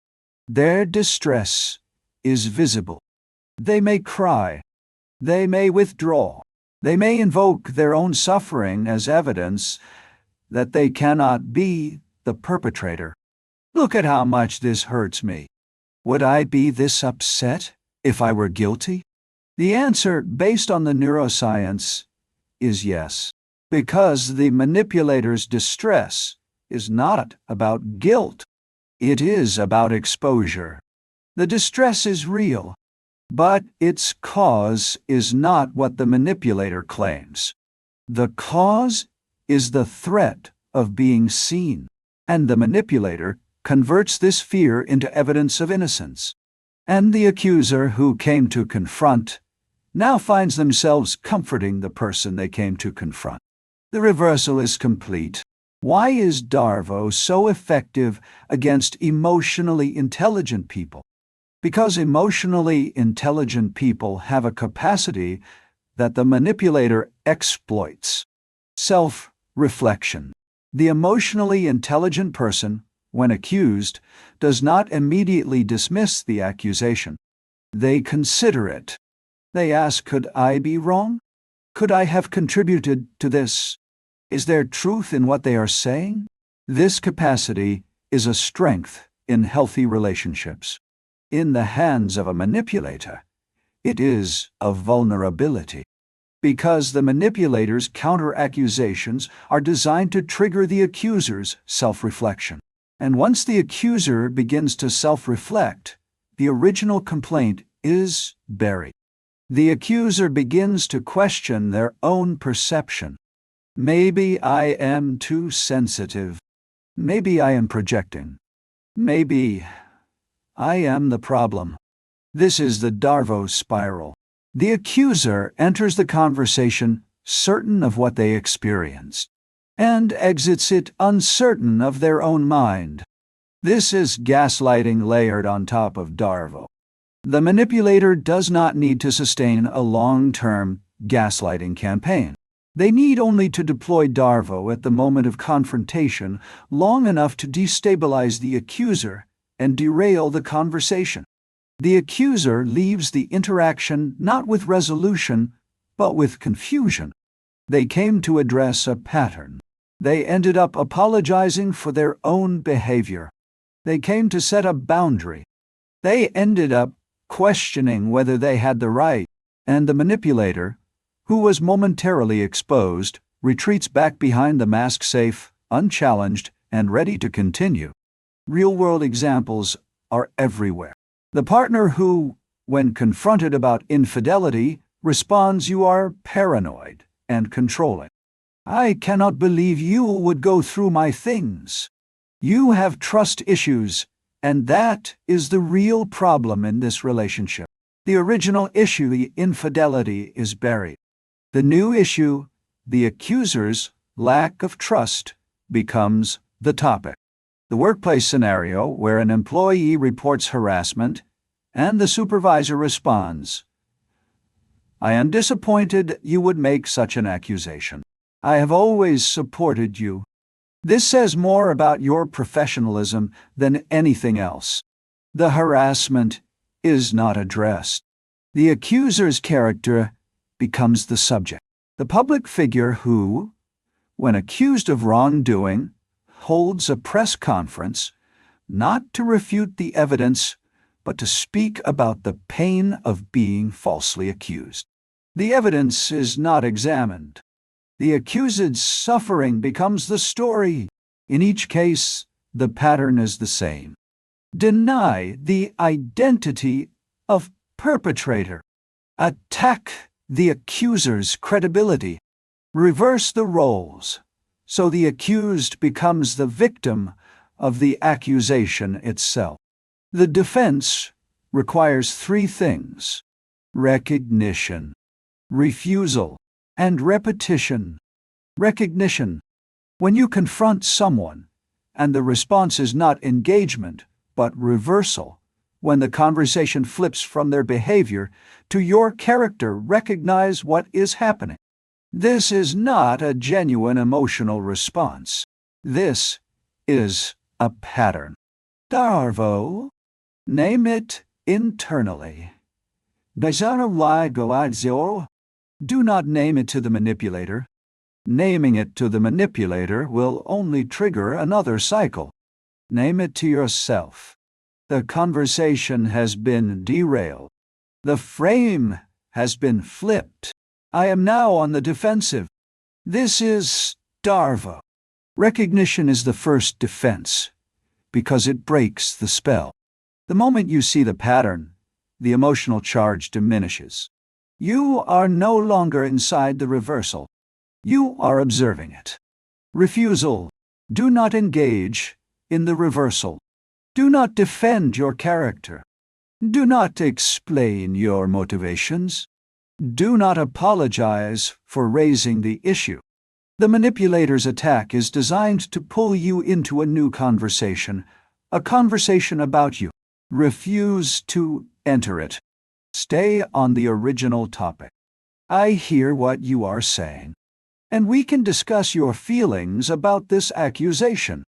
Their distress is visible. They may cry. They may withdraw. They may invoke their own suffering as evidence that they cannot be the perpetrator. Look at how much this hurts me. Would I be this upset if I were guilty? The answer, based on the neuroscience, is yes, because the manipulator's distress is not about guilt. It is about exposure. The distress is real, but its cause is not what the manipulator claims. The cause is the threat of being seen, and the manipulator converts this fear into evidence of innocence. And the accuser who came to confront now finds themselves comforting the person they came to confront. The reversal is complete. Why is Darvo so effective against emotionally intelligent people? Because emotionally intelligent people have a capacity that the manipulator exploits. Self-reflection. The emotionally intelligent person, when accused, does not immediately dismiss the accusation. They consider it. They ask, could I be wrong? Could I have contributed to this? Is there truth in what they are saying? This capacity is a strength in healthy relationships. In the hands of a manipulator, it is a vulnerability. Because the manipulator's counter-accusations are designed to trigger the accuser's self-reflection. And once the accuser begins to self-reflect, the original complaint is buried. The accuser begins to question their own perception. Maybe I am too sensitive. Maybe I am projecting. Maybe I am the problem. This is the Darvo spiral. The accuser enters the conversation certain of what they experienced, and exits it uncertain of their own mind. This is gaslighting layered on top of Darvo. The manipulator does not need to sustain a long-term gaslighting campaign. They need only to deploy Darvo at the moment of confrontation long enough to destabilize the accuser and derail the conversation. The accuser leaves the interaction not with resolution, but with confusion. They came to address a pattern. They ended up apologizing for their own behavior. They came to set a boundary. They ended up questioning whether they had the right, and the manipulator, who was momentarily exposed, retreats back behind the mask safe, unchallenged, and ready to continue. Real-world examples are everywhere. The partner who, when confronted about infidelity, responds, "You are paranoid and controlling. I cannot believe you would go through my things. You have trust issues, and that is the real problem in this relationship." The original issue, the infidelity, is buried. The new issue, the accuser's lack of trust, becomes the topic. The workplace scenario where an employee reports harassment and the supervisor responds, "I am disappointed you would make such an accusation. I have always supported you." This says more about your professionalism than anything else. The harassment is not addressed. The accuser's character becomes the subject. The public figure who, when accused of wrongdoing, holds a press conference, not to refute the evidence, but to speak about the pain of being falsely accused. The evidence is not examined. The accused's suffering becomes the story. In each case, the pattern is the same. Deny the identity of perpetrator. Attack the accuser's credibility. Reverse the roles, so the accused becomes the victim of the accusation itself. The defense requires three things: recognition, refusal, and repetition. Recognition. When you confront someone, and the response is not engagement, but reversal, when the conversation flips from their behavior to your character. Recognize what is happening. This is not a genuine emotional response. This is a pattern. Darvo, name it internally. Do not name it to the manipulator. Naming it to the manipulator will only trigger another cycle. Name it to yourself. The conversation has been derailed. The frame has been flipped. I am now on the defensive. This is Darvo. Recognition is the first defense, because it breaks the spell. The moment you see the pattern, the emotional charge diminishes. You are no longer inside the reversal. You are observing it. Refusal. Do not engage in the reversal. Do not defend your character. Do not explain your motivations. Do not apologize for raising the issue. The manipulator's attack is designed to pull you into a new conversation, a conversation about you. Refuse to enter it. Stay on the original topic. I hear what you are saying, and we can discuss your feelings about this accusation.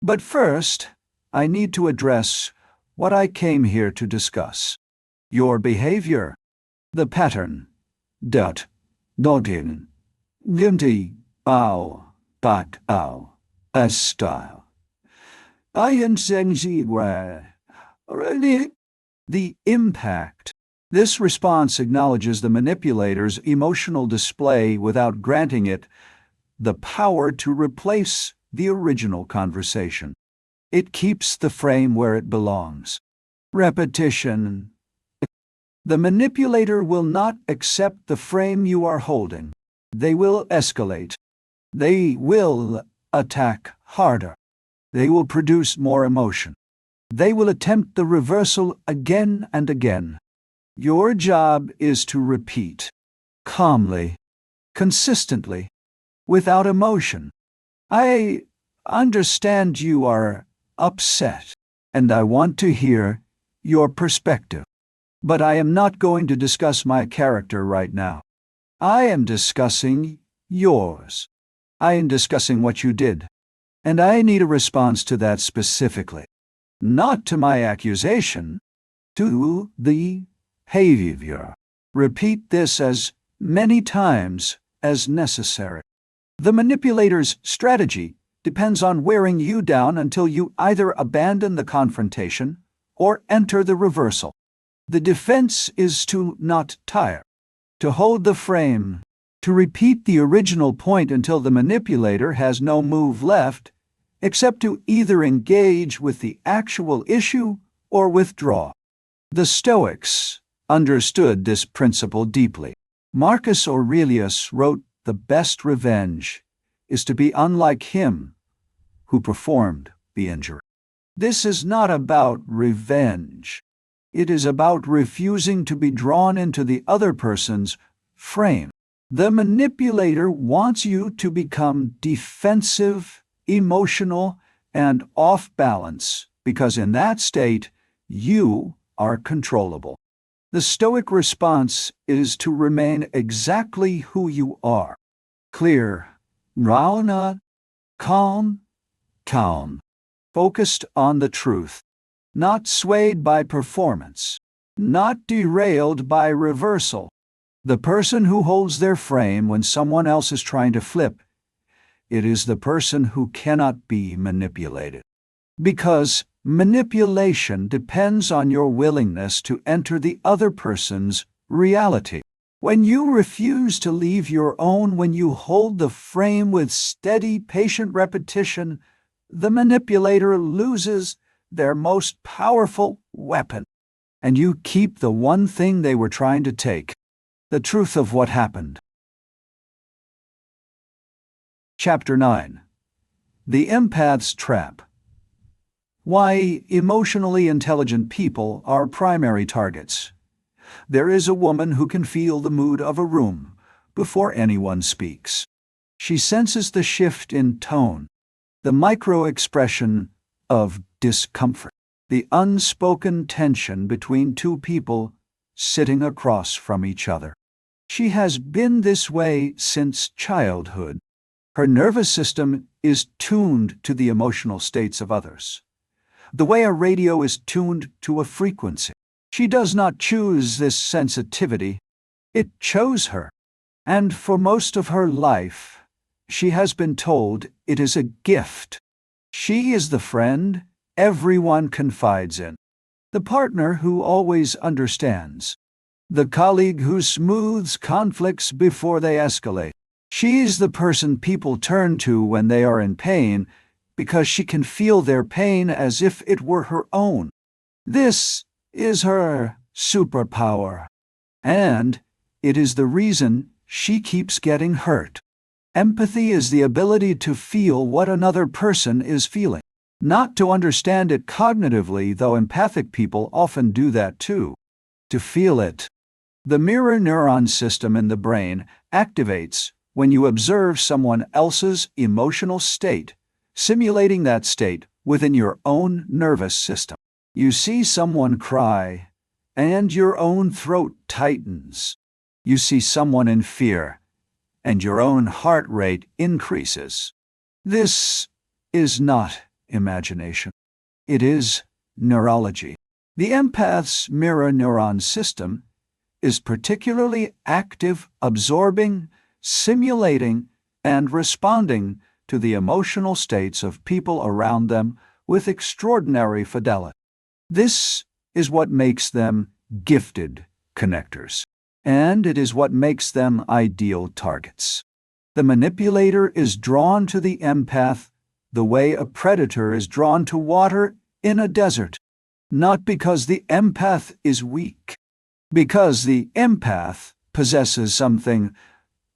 But first, I need to address what I came here to discuss. Your behavior. The pattern. Dodin. Limti. Ow. Bat. Ow. A style. The impact. This response acknowledges the manipulator's emotional display without granting it the power to replace the original conversation. It keeps the frame where it belongs. Repetition. The manipulator will not accept the frame you are holding. They will escalate. They will attack harder. They will produce more emotion. They will attempt the reversal again and again. Your job is to repeat, calmly, consistently, without emotion. I understand you are upset, and I want to hear your perspective. But I am not going to discuss my character right now. I am discussing yours. I am discussing what you did, and I need a response to that specifically. Not to my accusation, to the behavior. Repeat this as many times as necessary. The manipulator's strategy depends on wearing you down until you either abandon the confrontation or enter the reversal. The defense is to not tire, to hold the frame, to repeat the original point until the manipulator has no move left, except to either engage with the actual issue or withdraw. The Stoics understood this principle deeply. Marcus Aurelius wrote, "The best revenge is to be unlike him who performed the injury." This is not about revenge. It is about refusing to be drawn into the other person's frame. The manipulator wants you to become defensive, emotional, and off balance, because in that state, you are controllable. The Stoic response is to remain exactly who you are. Clear, rauna, calm, focused on the truth, not swayed by performance, not derailed by reversal. The person who holds their frame when someone else is trying to flip, it is the person who cannot be manipulated. Because manipulation depends on your willingness to enter the other person's reality. When you refuse to leave your own, when you hold the frame with steady, patient repetition, the manipulator loses their most powerful weapon, and you keep the one thing they were trying to take, the truth of what happened. Chapter 9. The Empath's Trap. Why emotionally intelligent people are primary targets. There is a woman who can feel the mood of a room before anyone speaks. She senses the shift in tone, the micro-expression of discomfort, the unspoken tension between two people sitting across from each other. She has been this way since childhood. Her nervous system is tuned to the emotional states of others, the way a radio is tuned to a frequency. She does not choose this sensitivity. It chose her. And for most of her life, she has been told it is a gift. She is the friend everyone confides in, the partner who always understands, the colleague who smooths conflicts before they escalate. She's the person people turn to when they are in pain because she can feel their pain as if it were her own. This is her superpower, and it is the reason she keeps getting hurt. Empathy is the ability to feel what another person is feeling, not to understand it cognitively, though empathic people often do that too. To feel it. The mirror neuron system in the brain activates when you observe someone else's emotional state, simulating that state within your own nervous system. You see someone cry, and your own throat tightens. You see someone in fear, and your own heart rate increases. This is not imagination. It is neurology. The empath's mirror neuron system is particularly active, absorbing, simulating, and responding to the emotional states of people around them with extraordinary fidelity. This is what makes them gifted connectors, and it is what makes them ideal targets. The manipulator is drawn to the empath the way a predator is drawn to water in a desert, not because the empath is weak, because the empath possesses something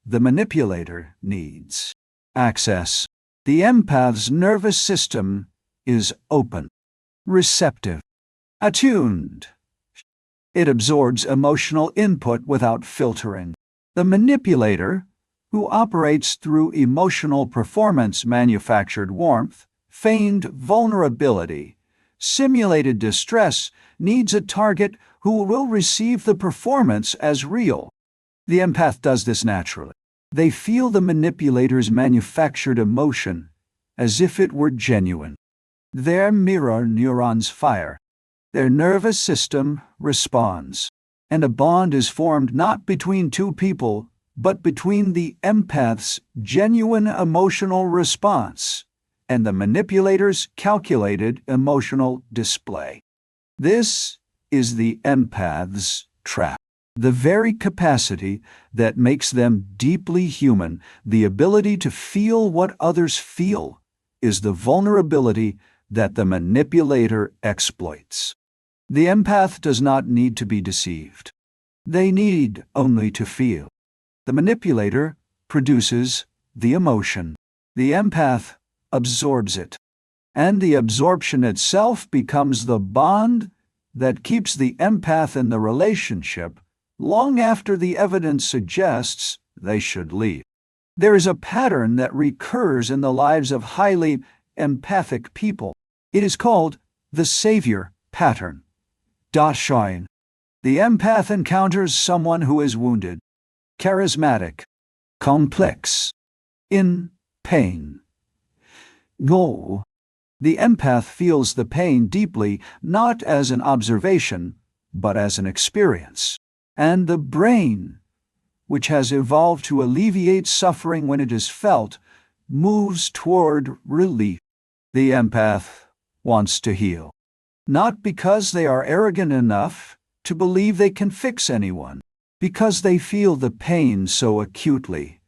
the manipulator needs: access. The empath's nervous system is open, receptive, attuned. It absorbs emotional input without filtering. The manipulator, who operates through emotional performance, manufactured warmth, feigned vulnerability, simulated distress, needs a target who will receive the performance as real. The empath does this naturally. They feel the manipulator's manufactured emotion as if it were genuine. Their mirror neurons fire. Their nervous system responds, and a bond is formed not between two people, but between the empath's genuine emotional response and the manipulator's calculated emotional display. This is the empath's trap. The very capacity that makes them deeply human, the ability to feel what others feel, is the vulnerability that the manipulator exploits. The empath does not need to be deceived. They need only to feel. The manipulator produces the emotion. The empath absorbs it. And the absorption itself becomes the bond that keeps the empath in the relationship long after the evidence suggests they should leave. There is a pattern that recurs in the lives of highly empathic people. It is called the savior pattern. Shine. The empath encounters someone who is wounded, charismatic, complex, in pain. No. The empath feels the pain deeply, not as an observation, but as an experience. And the brain, which has evolved to alleviate suffering when it is felt, moves toward relief. The empath wants to heal, not because they are arrogant enough to believe they can fix anyone, because they feel the pain so acutely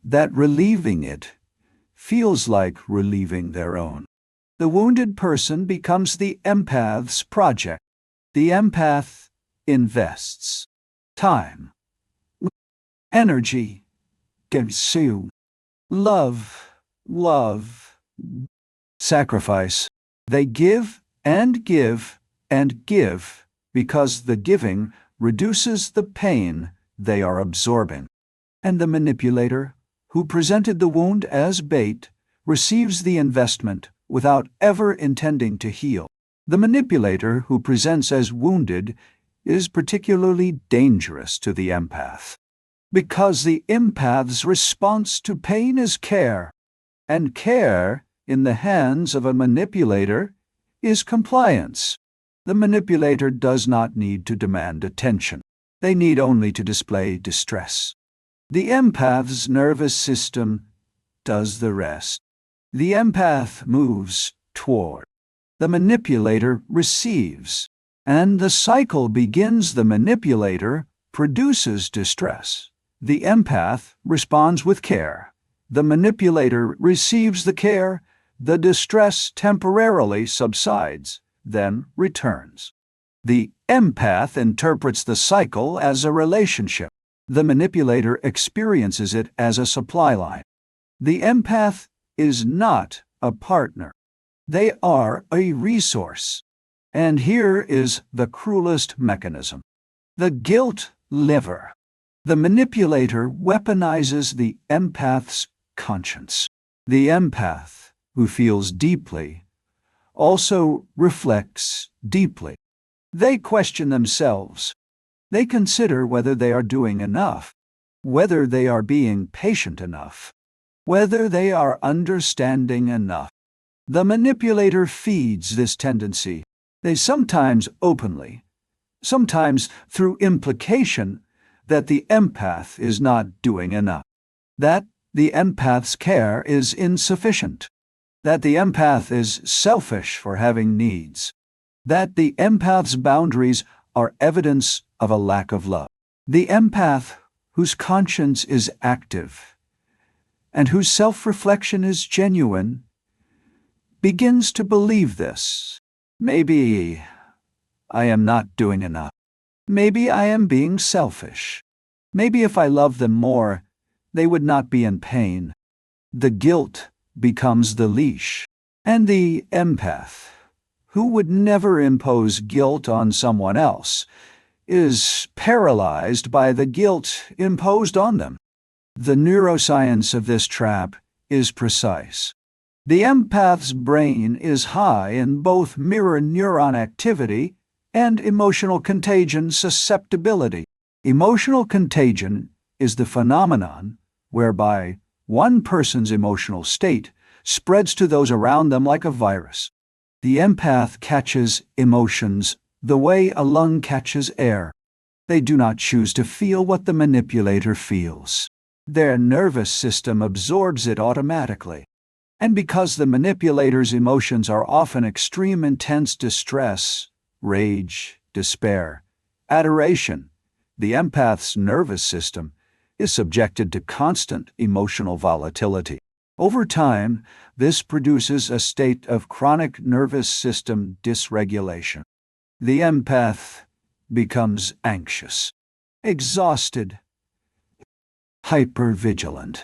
that relieving it feels like relieving their own. The wounded person becomes the empath's project. The empath invests time, energy, consume, love, sacrifice. They give and give and give because the giving reduces the pain they are absorbing. And the manipulator, who presented the wound as bait, receives the investment without ever intending to heal. The manipulator who presents as wounded is particularly dangerous to the empath, because the empath's response to pain is care, and care, in the hands of a manipulator, is compliance. The manipulator does not need to demand attention. They need only to display distress. The empath's nervous system does the rest. The empath moves toward. The manipulator receives. And the cycle begins. The manipulator produces distress. The empath responds with care. The manipulator receives the care. The distress temporarily subsides, then returns. The empath interprets the cycle as a relationship. The manipulator experiences it as a supply line. The empath is not a partner. They are a resource. And here is the cruelest mechanism: the guilt lever. The manipulator weaponizes the empath's conscience. The empath, who feels deeply, also reflects deeply. They question themselves. They consider whether they are doing enough, whether they are being patient enough, whether they are understanding enough. The manipulator feeds this tendency. They sometimes openly, sometimes through implication, that the empath is not doing enough, that the empath's care is insufficient, that the empath is selfish for having needs, that the empath's boundaries are evidence of a lack of love. The empath, whose conscience is active and whose self-reflection is genuine, begins to believe this. Maybe I am not doing enough. Maybe I am being selfish. Maybe if I loved them more, they would not be in pain. The guilt becomes the leash, and the empath, who would never impose guilt on someone else, is paralyzed by the guilt imposed on them. The neuroscience of this trap is precise. The empath's brain is high in both mirror neuron activity and emotional contagion susceptibility. Emotional contagion is the phenomenon whereby one person's emotional state spreads to those around them like a virus. The empath catches emotions the way a lung catches air. They do not choose to feel what the manipulator feels. Their nervous system absorbs it automatically. And because the manipulator's emotions are often extreme intense distress, rage, despair, adoration, the empath's nervous system is subjected to constant emotional volatility. Over time, this produces a state of chronic nervous system dysregulation. The empath becomes anxious, exhausted, hypervigilant,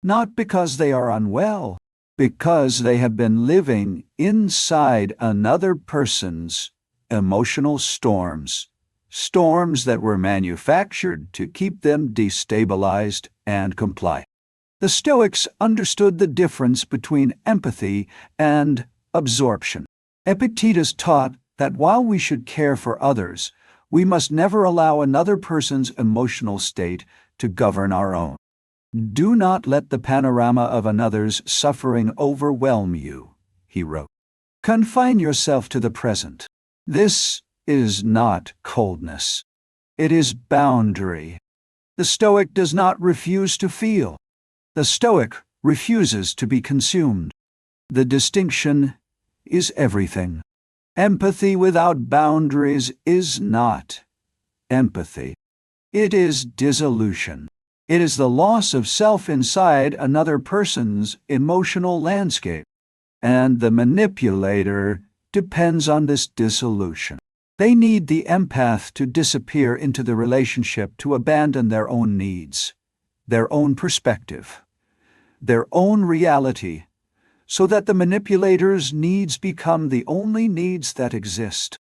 not because they are unwell, because they have been living inside another person's emotional storms, storms that were manufactured to keep them destabilized and compliant. The Stoics understood the difference between empathy and absorption. Epictetus taught that while we should care for others, we must never allow another person's emotional state to govern our own. Do not let the panorama of another's suffering overwhelm you, he wrote. Confine yourself to the present. This is not coldness. It is boundary. The Stoic does not refuse to feel. The Stoic refuses to be consumed. The distinction is everything. Empathy without boundaries is not empathy. It is dissolution. It is the loss of self inside another person's emotional landscape. And the manipulator depends on this dissolution. They need the empath to disappear into the relationship to abandon their own needs, their own perspective, their own reality, so that the manipulator's needs become the only needs that exist.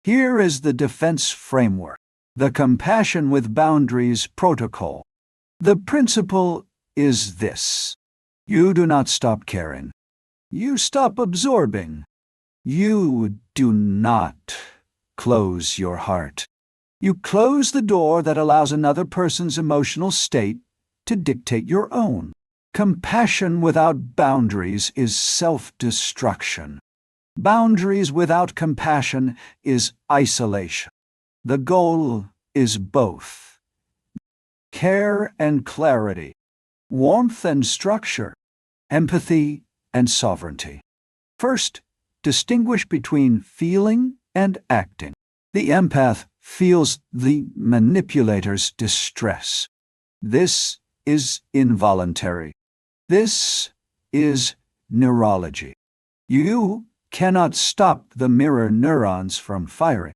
Here is the defense framework, the compassion with boundaries protocol. The principle is this: you do not stop caring. You stop absorbing. You do not close your heart. You close the door that allows another person's emotional state to dictate your own. Compassion without boundaries is self-destruction. Boundaries without compassion is isolation. The goal is both care and clarity, warmth and structure, empathy and sovereignty. First, distinguish between feeling and acting. The empath feels the manipulator's distress. This is involuntary. This is neurology. You cannot stop the mirror neurons from firing,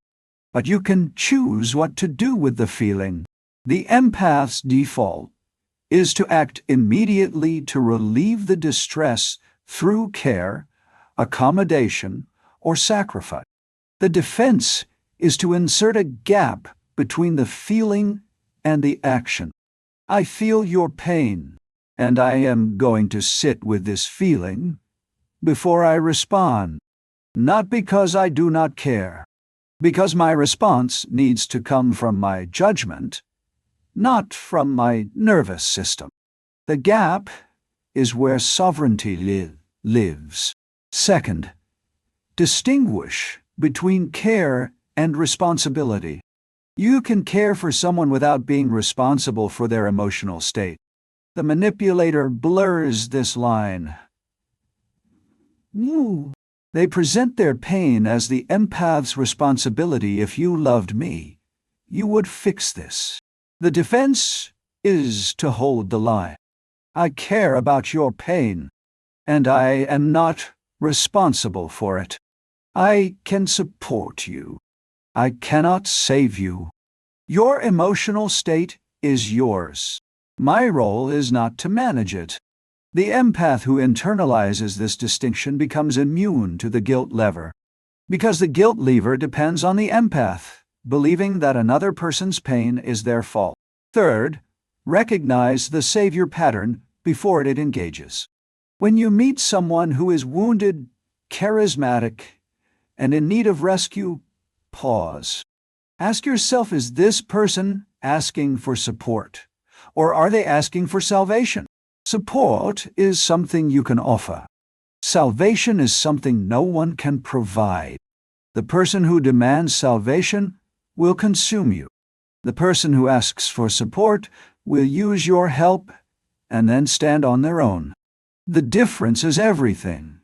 but you can choose what to do with the feeling. The empath's default is to act immediately to relieve the distress through care, accommodation, or sacrifice. The defense is to insert a gap between the feeling and the action. I feel your pain, and I am going to sit with this feeling before I respond. Not because I do not care, because my response needs to come from my judgment, not from my nervous system. The gap is where sovereignty lives. Second, distinguish between care and responsibility. You can care for someone without being responsible for their emotional state. The manipulator blurs this line. They present their pain as the empath's responsibility. If you loved me, you would fix this. The defense is to hold the line. I care about your pain, and I am not responsible for it. I can support you. I cannot save you. Your emotional state is yours. My role is not to manage it. The empath who internalizes this distinction becomes immune to the guilt lever, because the guilt lever depends on the empath, believing that another person's pain is their fault. Third, recognize the savior pattern before it engages. When you meet someone who is wounded, charismatic, and in need of rescue, pause. Ask yourself, is this person asking for support, or are they asking for salvation? Support is something you can offer. Salvation is something no one can provide. The person who demands salvation will consume you. The person who asks for support will use your help and then stand on their own. The difference is everything.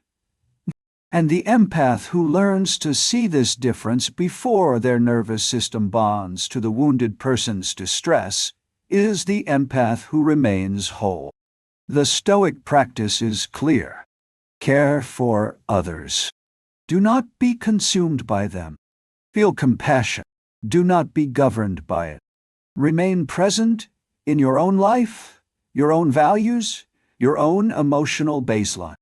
And the empath who learns to see this difference before their nervous system bonds to the wounded person's distress is the empath who remains whole. The Stoic practice is clear. Care for others. Do not be consumed by them. Feel compassion. Do not be governed by it. Remain present in your own life, your own values, your own emotional baseline.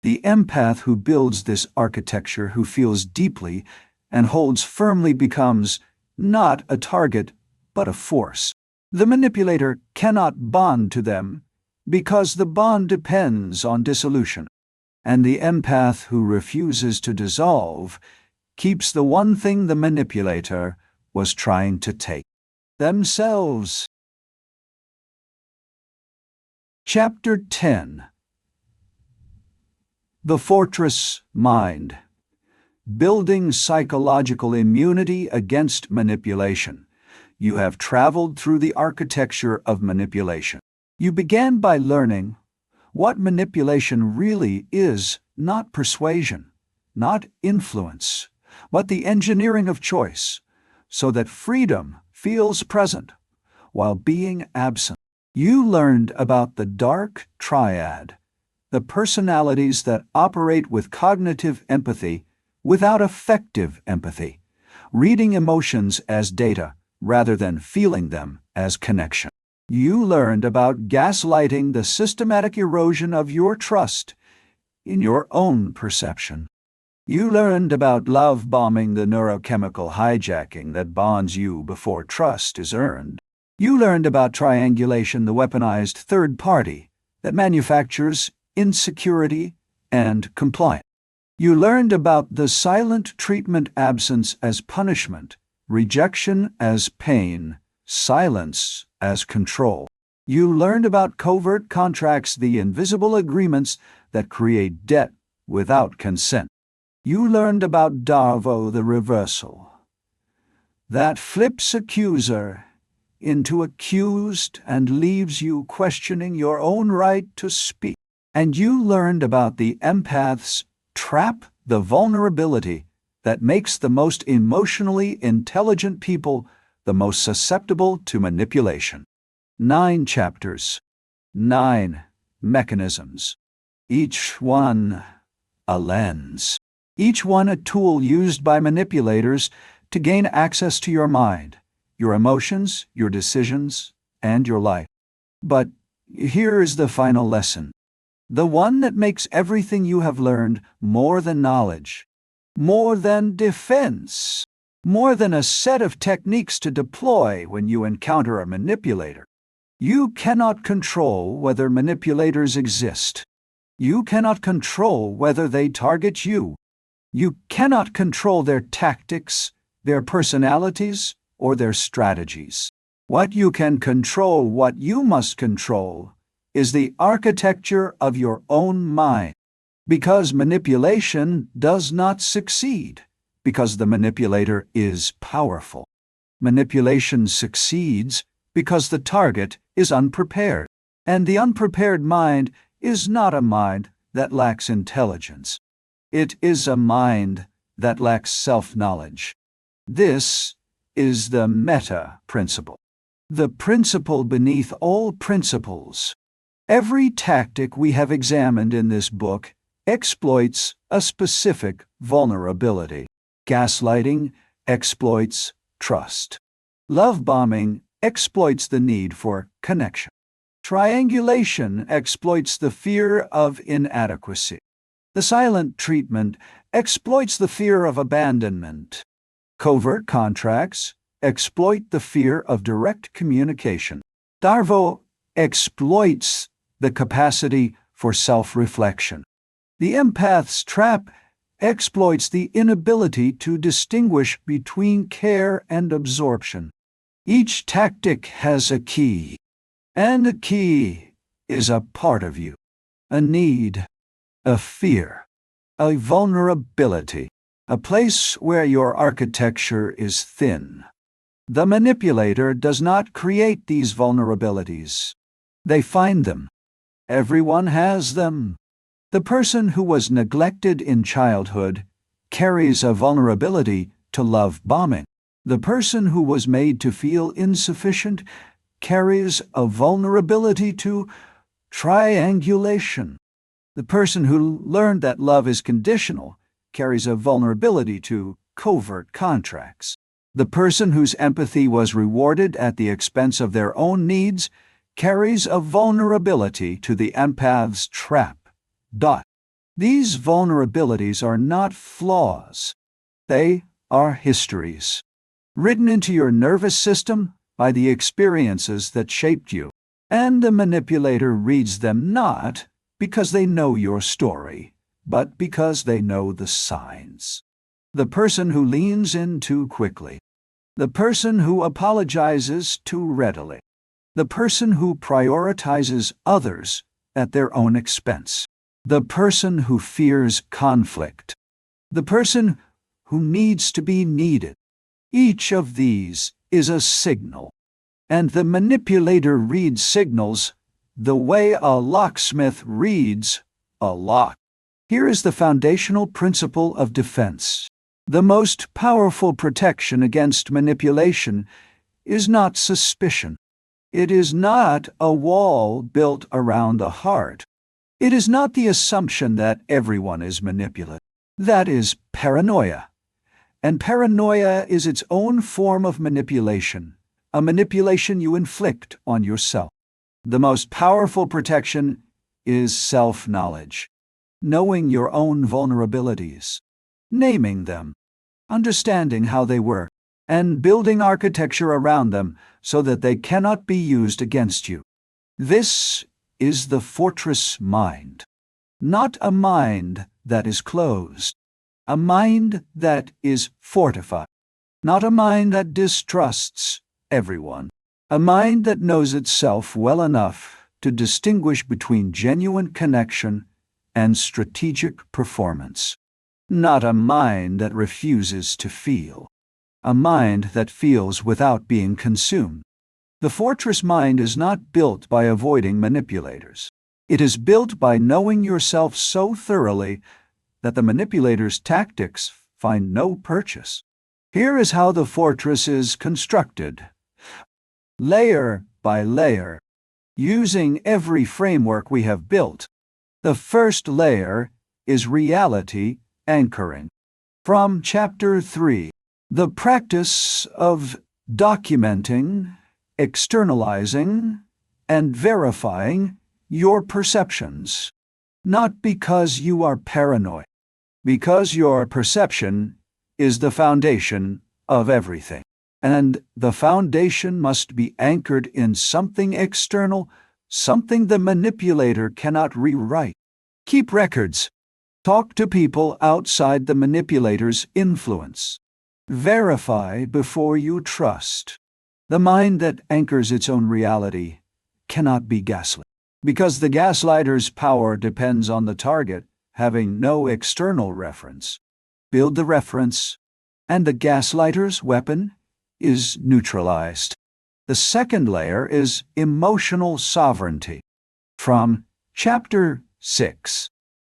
The empath who builds this architecture, who feels deeply and holds firmly, becomes not a target, but a force. The manipulator cannot bond to them because the bond depends on dissolution. And the empath who refuses to dissolve keeps the one thing the manipulator was trying to take: themselves. Chapter 10. The Fortress Mind. Building psychological immunity against manipulation. You have traveled through the architecture of manipulation. You began by learning what manipulation really is: not persuasion, not influence, but the engineering of choice, so that freedom feels present while being absent. You learned about the dark triad, the personalities that operate with cognitive empathy without effective empathy, reading emotions as data rather than feeling them as connection. You learned about gaslighting, the systematic erosion of your trust in your own perception. You learned about love bombing, the neurochemical hijacking that bonds you before trust is earned. You learned about triangulation, the weaponized third party that manufactures insecurity and compliant. You learned about the silent treatment, absence as punishment, rejection as pain, silence as control. You learned about covert contracts, the invisible agreements that create debt without consent. You learned about Darvo, the reversal, that flips accuser into accused and leaves you questioning your own right to speak. And you learned about the empath's trap, the vulnerability that makes the most emotionally intelligent people the most susceptible to manipulation. 9 chapters, 9 mechanisms, each one a lens, each one a tool used by manipulators to gain access to your mind, your emotions, your decisions, and your life. But here is the final lesson, the one that makes everything you have learned more than knowledge, more than defense, more than a set of techniques to deploy when you encounter a manipulator. You cannot control whether manipulators exist. You cannot control whether they target you. You cannot control their tactics, their personalities, or their strategies. What you can control, what you must control, is the architecture of your own mind. Because manipulation does not succeed, because the manipulator is powerful. Manipulation succeeds because the target is unprepared, and the unprepared mind is not a mind that lacks intelligence. It is a mind that lacks self-knowledge. This is the meta-principle, the principle beneath all principles. Every tactic we have examined in this book exploits a specific vulnerability. Gaslighting exploits trust. Love bombing exploits the need for connection. Triangulation exploits the fear of inadequacy. The silent treatment exploits the fear of abandonment. Covert contracts exploit the fear of direct communication. Darvo exploits the capacity for self-reflection. The empath's trap exploits the inability to distinguish between care and absorption. Each tactic has a key, and a key is a part of you, a need, a fear, a vulnerability, a place where your architecture is thin. The manipulator does not create these vulnerabilities. They find them. Everyone has them. The person who was neglected in childhood carries a vulnerability to love bombing. The person who was made to feel insufficient carries a vulnerability to triangulation. The person who learned that love is conditional carries a vulnerability to covert contracts. The person whose empathy was rewarded at the expense of their own needs carries a vulnerability to the empath's trap. These vulnerabilities are not flaws. They are histories, written into your nervous system by the experiences that shaped you. And the manipulator reads them not because they know your story, but because they know the signs. The person who leans in too quickly. The person who apologizes too readily. The person who prioritizes others at their own expense. The person who fears conflict. The person who needs to be needed. Each of these is a signal, and the manipulator reads signals the way a locksmith reads a lock. Here is the foundational principle of defense. The most powerful protection against manipulation is not suspicion. It is not a wall built around the heart. It is not the assumption that everyone is manipulative. That is paranoia. And paranoia is its own form of manipulation, a manipulation you inflict on yourself. The most powerful protection is self-knowledge, knowing your own vulnerabilities, naming them, understanding how they work, and building architecture around them so that they cannot be used against you. This is the fortress mind. not a mind that is closed, a mind that is fortified, not a mind that distrusts everyone, a mind that knows itself well enough to distinguish between genuine connection and strategic performance, not a mind that refuses to feel, a mind that feels without being consumed. The fortress mind is not built by avoiding manipulators. It is built by knowing yourself so thoroughly that the manipulator's tactics find no purchase. Here is how the fortress is constructed. Layer by layer, using every framework we have built. The first layer is reality anchoring. From Chapter 3, the practice of documenting, externalizing, and verifying your perceptions. Not because you are paranoid, because your perception is the foundation of everything. And the foundation must be anchored in something external, something the manipulator cannot rewrite. Keep records. Talk to people outside the manipulator's influence. Verify before you trust. The mind that anchors its own reality cannot be gaslit, because the gaslighter's power depends on the target having no external reference. Build the reference, and the gaslighter's weapon is neutralized. The second layer is emotional sovereignty. From Chapter 6,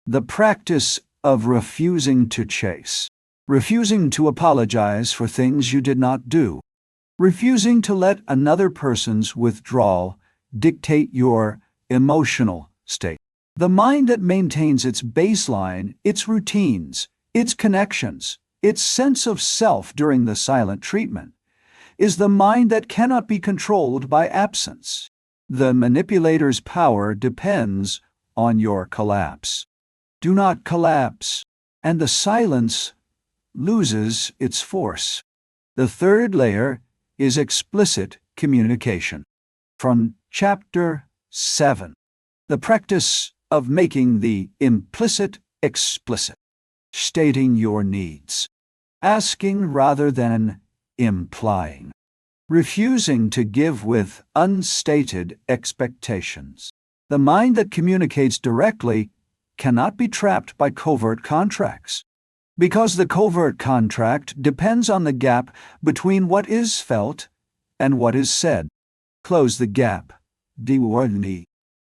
the practice of refusing to chase, refusing to apologize for things you did not do, refusing to let another person's withdrawal dictate your emotional state. The mind that maintains its baseline, its routines, its connections, its sense of self during the silent treatment, is the mind that cannot be controlled by absence. The manipulator's power depends on your collapse. Do not collapse, and the silence loses its force. The third layer is explicit communication. From Chapter 7, the practice of making the implicit explicit, stating your needs, asking rather than implying, refusing to give with unstated expectations. The mind that communicates directly cannot be trapped by covert contracts, because the covert contract depends on the gap between what is felt and what is said. Close the gap,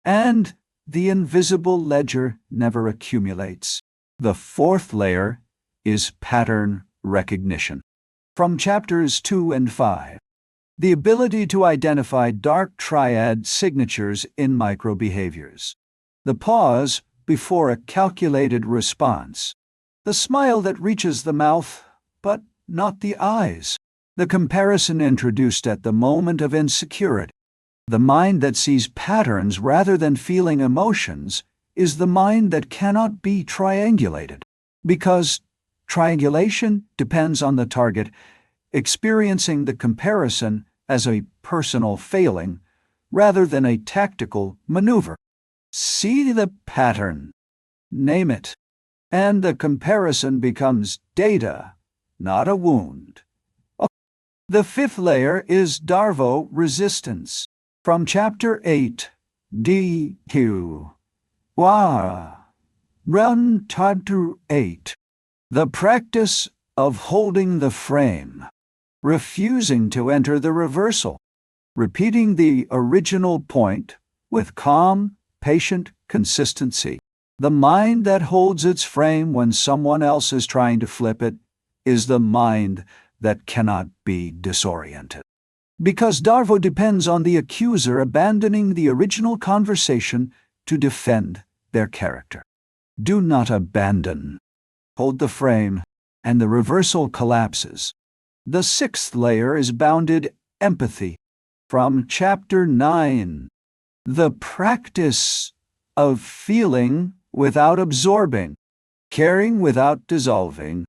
and the invisible ledger never accumulates. The fourth layer is pattern recognition. From Chapters 2 and 5, the ability to identify dark triad signatures in microbehaviors. The pause before a calculated response. The smile that reaches the mouth, but not the eyes. The comparison introduced at the moment of insecurity. The mind that sees patterns rather than feeling emotions is the mind that cannot be triangulated, because triangulation depends on the target experiencing the comparison as a personal failing rather than a tactical maneuver. See the pattern, name it, and the comparison becomes data, not a wound. The fifth layer is Darvo resistance. From Chapter 8, DQ. Run Chapter 8. The practice of holding the frame, refusing to enter the reversal, repeating the original point with calm, patient consistency. The mind that holds its frame when someone else is trying to flip it is the mind that cannot be disoriented. Because Darvo depends on the accuser abandoning the original conversation to defend their character. Do not abandon. Hold the frame, and the reversal collapses. The sixth layer is bounded empathy. From Chapter 9, the practice of feeling without absorbing, caring without dissolving,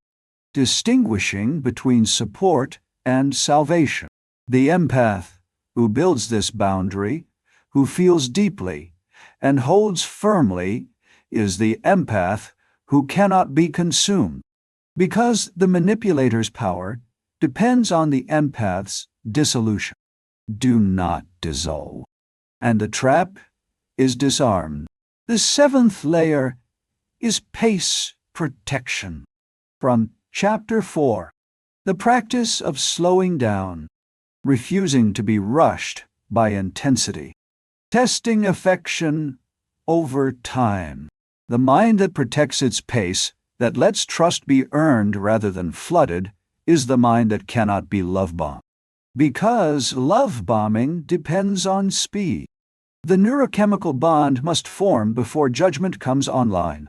distinguishing between support and salvation. The empath, who builds this boundary, who feels deeply and holds firmly, is the empath who cannot be consumed, because the manipulator's power depends on the empath's dissolution. Do not dissolve. And the trap is disarmed. The seventh layer is pace protection. From Chapter 4, the practice of slowing down, refusing to be rushed by intensity, testing affection over time. The mind that protects its pace, that lets trust be earned rather than flooded, is the mind that cannot be love-bombed. Because love-bombing depends on speed. The neurochemical bond must form before judgment comes online.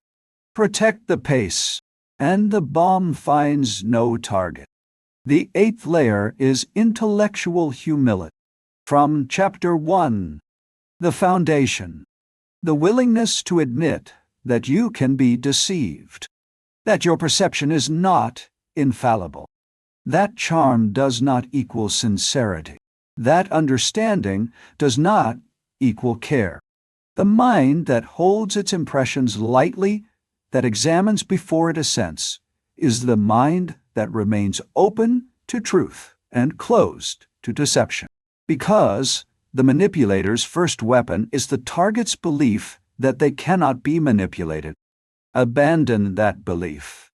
Protect the pace, and the bomb finds no target. The eighth layer is intellectual humility. From Chapter 1, the foundation, the willingness to admit that you can be deceived, that your perception is not infallible. That charm does not equal sincerity. That understanding does not equal care. The mind that holds its impressions lightly, that examines before it assents, is the mind that remains open to truth and closed to deception. Because the manipulator's first weapon is the target's belief that they cannot be manipulated. Abandon that belief,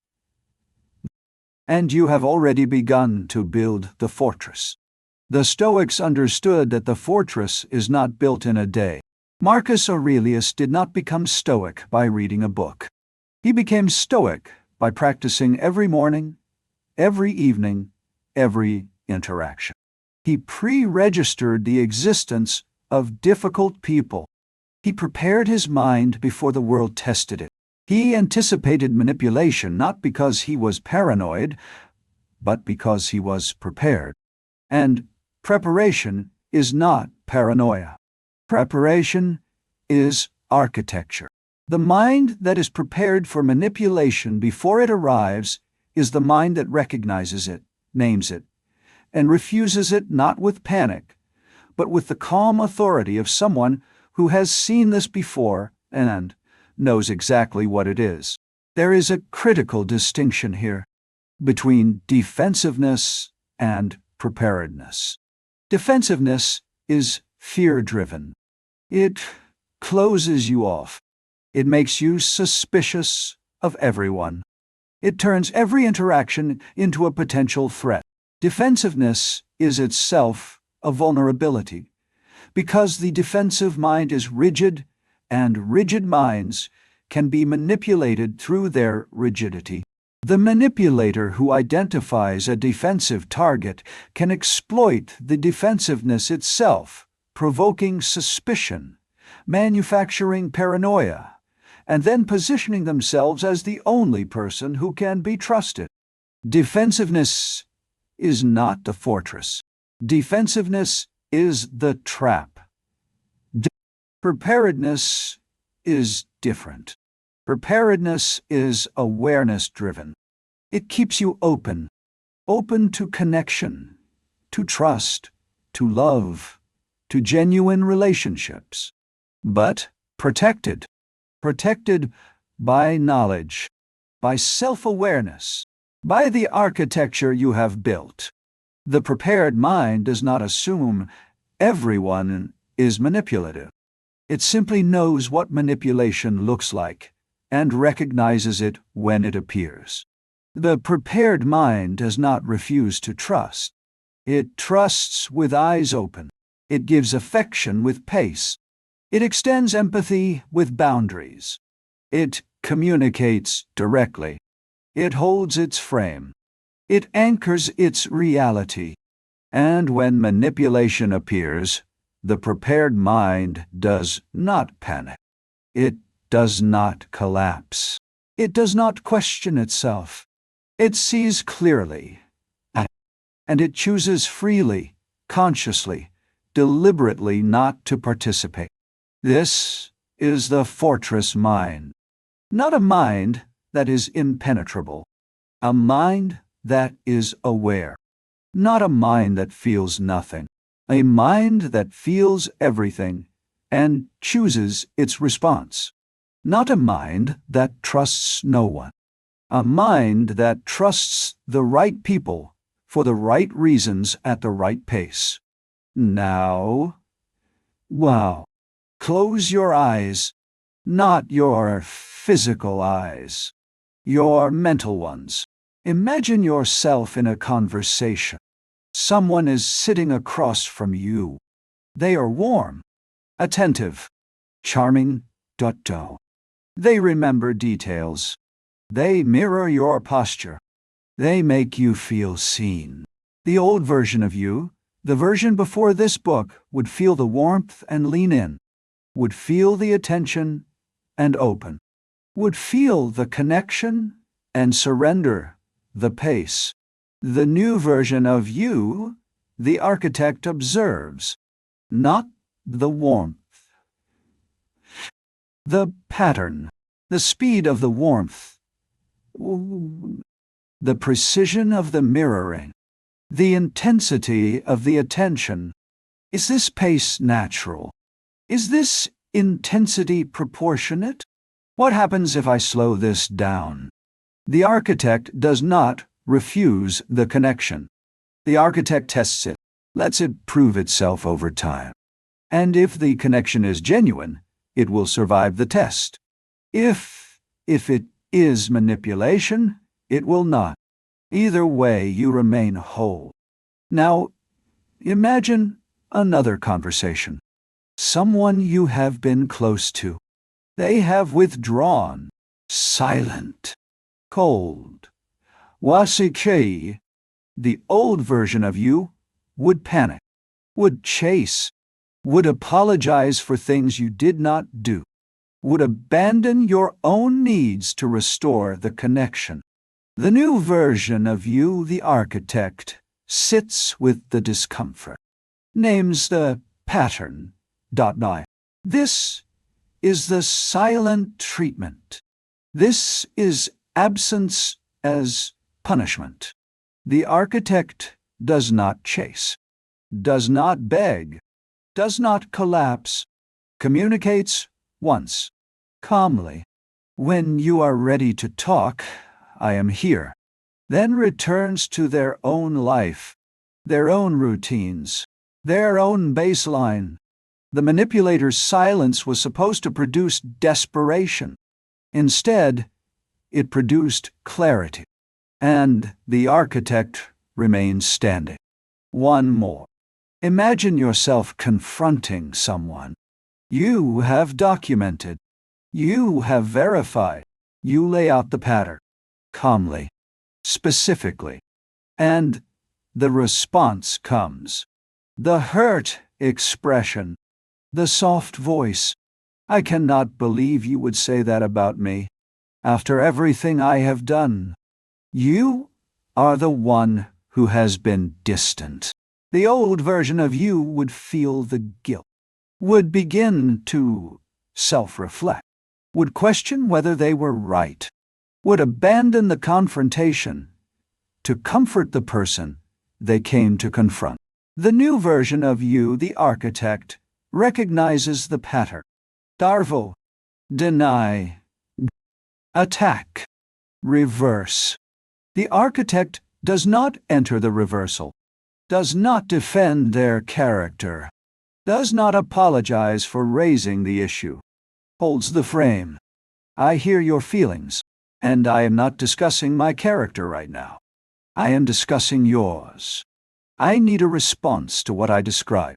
and you have already begun to build the fortress. The Stoics understood that the fortress is not built in a day. Marcus Aurelius did not become Stoic by reading a book. He became Stoic by practicing every morning, every evening, every interaction. He pre-registered the existence of difficult people. He prepared his mind before the world tested it. He anticipated manipulation not because he was paranoid, but because he was prepared. And preparation is not paranoia. Preparation is architecture. The mind that is prepared for manipulation before it arrives is the mind that recognizes it, names it, and refuses it not with panic, but with the calm authority of someone who has seen this before and knows exactly what it is. There is a critical distinction here between defensiveness and preparedness. Defensiveness is fear-driven. It closes you off. It makes you suspicious of everyone. It turns every interaction into a potential threat. Defensiveness is itself a vulnerability, because the defensive mind is rigid, and rigid minds can be manipulated through their rigidity. The manipulator who identifies a defensive target can exploit the defensiveness itself, provoking suspicion, manufacturing paranoia, and then positioning themselves as the only person who can be trusted. Defensiveness is not the fortress. Defensiveness is the trap. Preparedness is different. Preparedness is awareness-driven. It keeps you open to connection, to trust, to love, to genuine relationships. But protected by knowledge, by self-awareness, by the architecture you have built. The prepared mind does not assume everyone is manipulative. It simply knows what manipulation looks like and recognizes it when it appears. The prepared mind does not refuse to trust. It trusts with eyes open. It gives affection with pace. It extends empathy with boundaries. It communicates directly. It holds its frame. It anchors its reality. And when manipulation appears, the prepared mind does not panic. It does not collapse. It does not question itself. It sees clearly, and it chooses freely, consciously, deliberately not to participate. This is the fortress mind. Not a mind that is impenetrable. A mind that is aware. Not a mind that feels nothing. A mind that feels everything and chooses its response. not a mind that trusts no one. A mind that trusts the right people for the right reasons at the right pace. Now, wow, close your eyes, not your physical eyes, your mental ones. Imagine yourself in a conversation. Someone is sitting across from you. They are warm, attentive, charming, They remember details. They mirror your posture. They make you feel seen. The old version of you, the version before this book, would feel the warmth and lean in, would feel the attention and open, would feel the connection and surrender the pace. The new version of you, the architect, observes, not the warmth, the pattern, the speed of the warmth, the precision of the mirroring, the intensity of the attention. Is this pace natural? Is this intensity proportionate? What happens if I slow this down? The architect does not refuse the connection. The architect tests it, lets it prove itself over time. And if the connection is genuine, it will survive the test. If it is manipulation, it will not. Either way, you remain whole. Now, imagine another conversation. Someone you have been close to. They have withdrawn, silent, cold. Wasikei, the old version of you, would panic, would chase, would apologize for things you did not do, would abandon your own needs to restore the connection. The new version of you, the architect, sits with the discomfort, names the pattern. This is the silent treatment. This is absence as punishment. The architect does not chase, does not beg, does not collapse, communicates once, calmly. When you are ready to talk, I am here. Then returns to their own life, their own routines, their own baseline. The manipulator's silence was supposed to produce desperation. Instead, it produced clarity. And the architect remains standing. One more. Imagine yourself confronting someone. You have documented. You have verified. You lay out the pattern. Calmly. Specifically. And the response comes. The hurt expression. The soft voice. I cannot believe you would say that about me. After everything I have done. You are the one who has been distant. The old version of you would feel the guilt, would begin to self-reflect, would question whether they were right, would abandon the confrontation to comfort the person they came to confront. The new version of you, the architect, recognizes the pattern. Darvo, deny, attack, reverse. The architect does not enter the reversal, does not defend their character, does not apologize for raising the issue, holds the frame. I hear your feelings, and I am not discussing my character right now. I am discussing yours. I need a response to what I describe.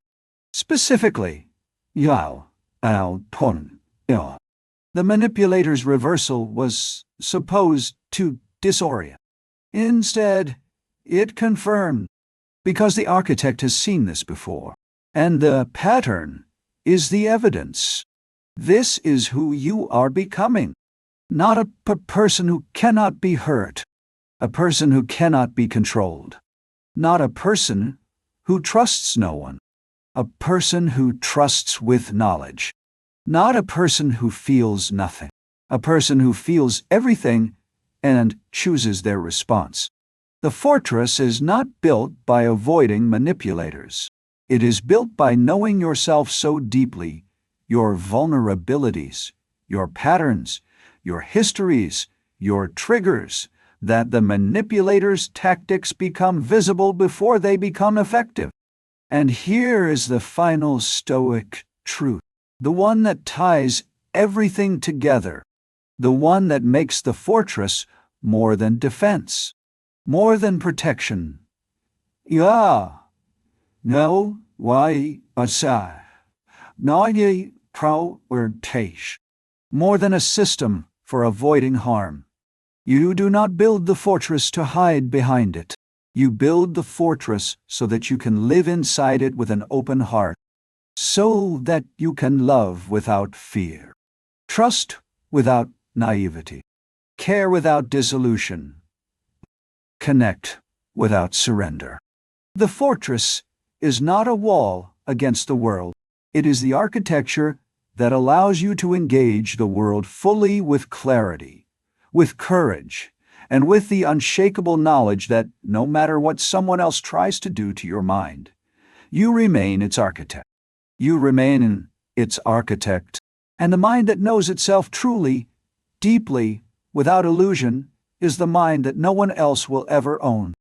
Specifically, yao, al, ton, il. The manipulator's reversal was supposed to disorient. Instead, it confirmed, because the architect has seen this before, and the pattern is the evidence. This is who you are becoming, not a person who cannot be hurt, a person who cannot be controlled, not a person who trusts no one, a person who trusts with knowledge, not a person who feels nothing, a person who feels everything and chooses their response. The fortress is not built by avoiding manipulators. It is built by knowing yourself so deeply, your vulnerabilities, your patterns, your histories, your triggers, that the manipulator's tactics become visible before they become effective. And here is the final Stoic truth, the one that ties everything together, the one that makes the fortress more than defense, more than protection. Ja, no, why, asai, naye prioritation, more than a system for avoiding harm. You do not build the fortress to hide behind it. You build the fortress so that you can live inside it with an open heart, so that you can love without fear, trust without naivety, care without dissolution, connect without surrender. The fortress is not a wall against the world. It is the architecture that allows you to engage the world fully with clarity, with courage, and with the unshakable knowledge that no matter what someone else tries to do to your mind, you remain its architect. You remain its architect, and the mind that knows itself truly, deeply, without illusion, is the mind that no one else will ever own.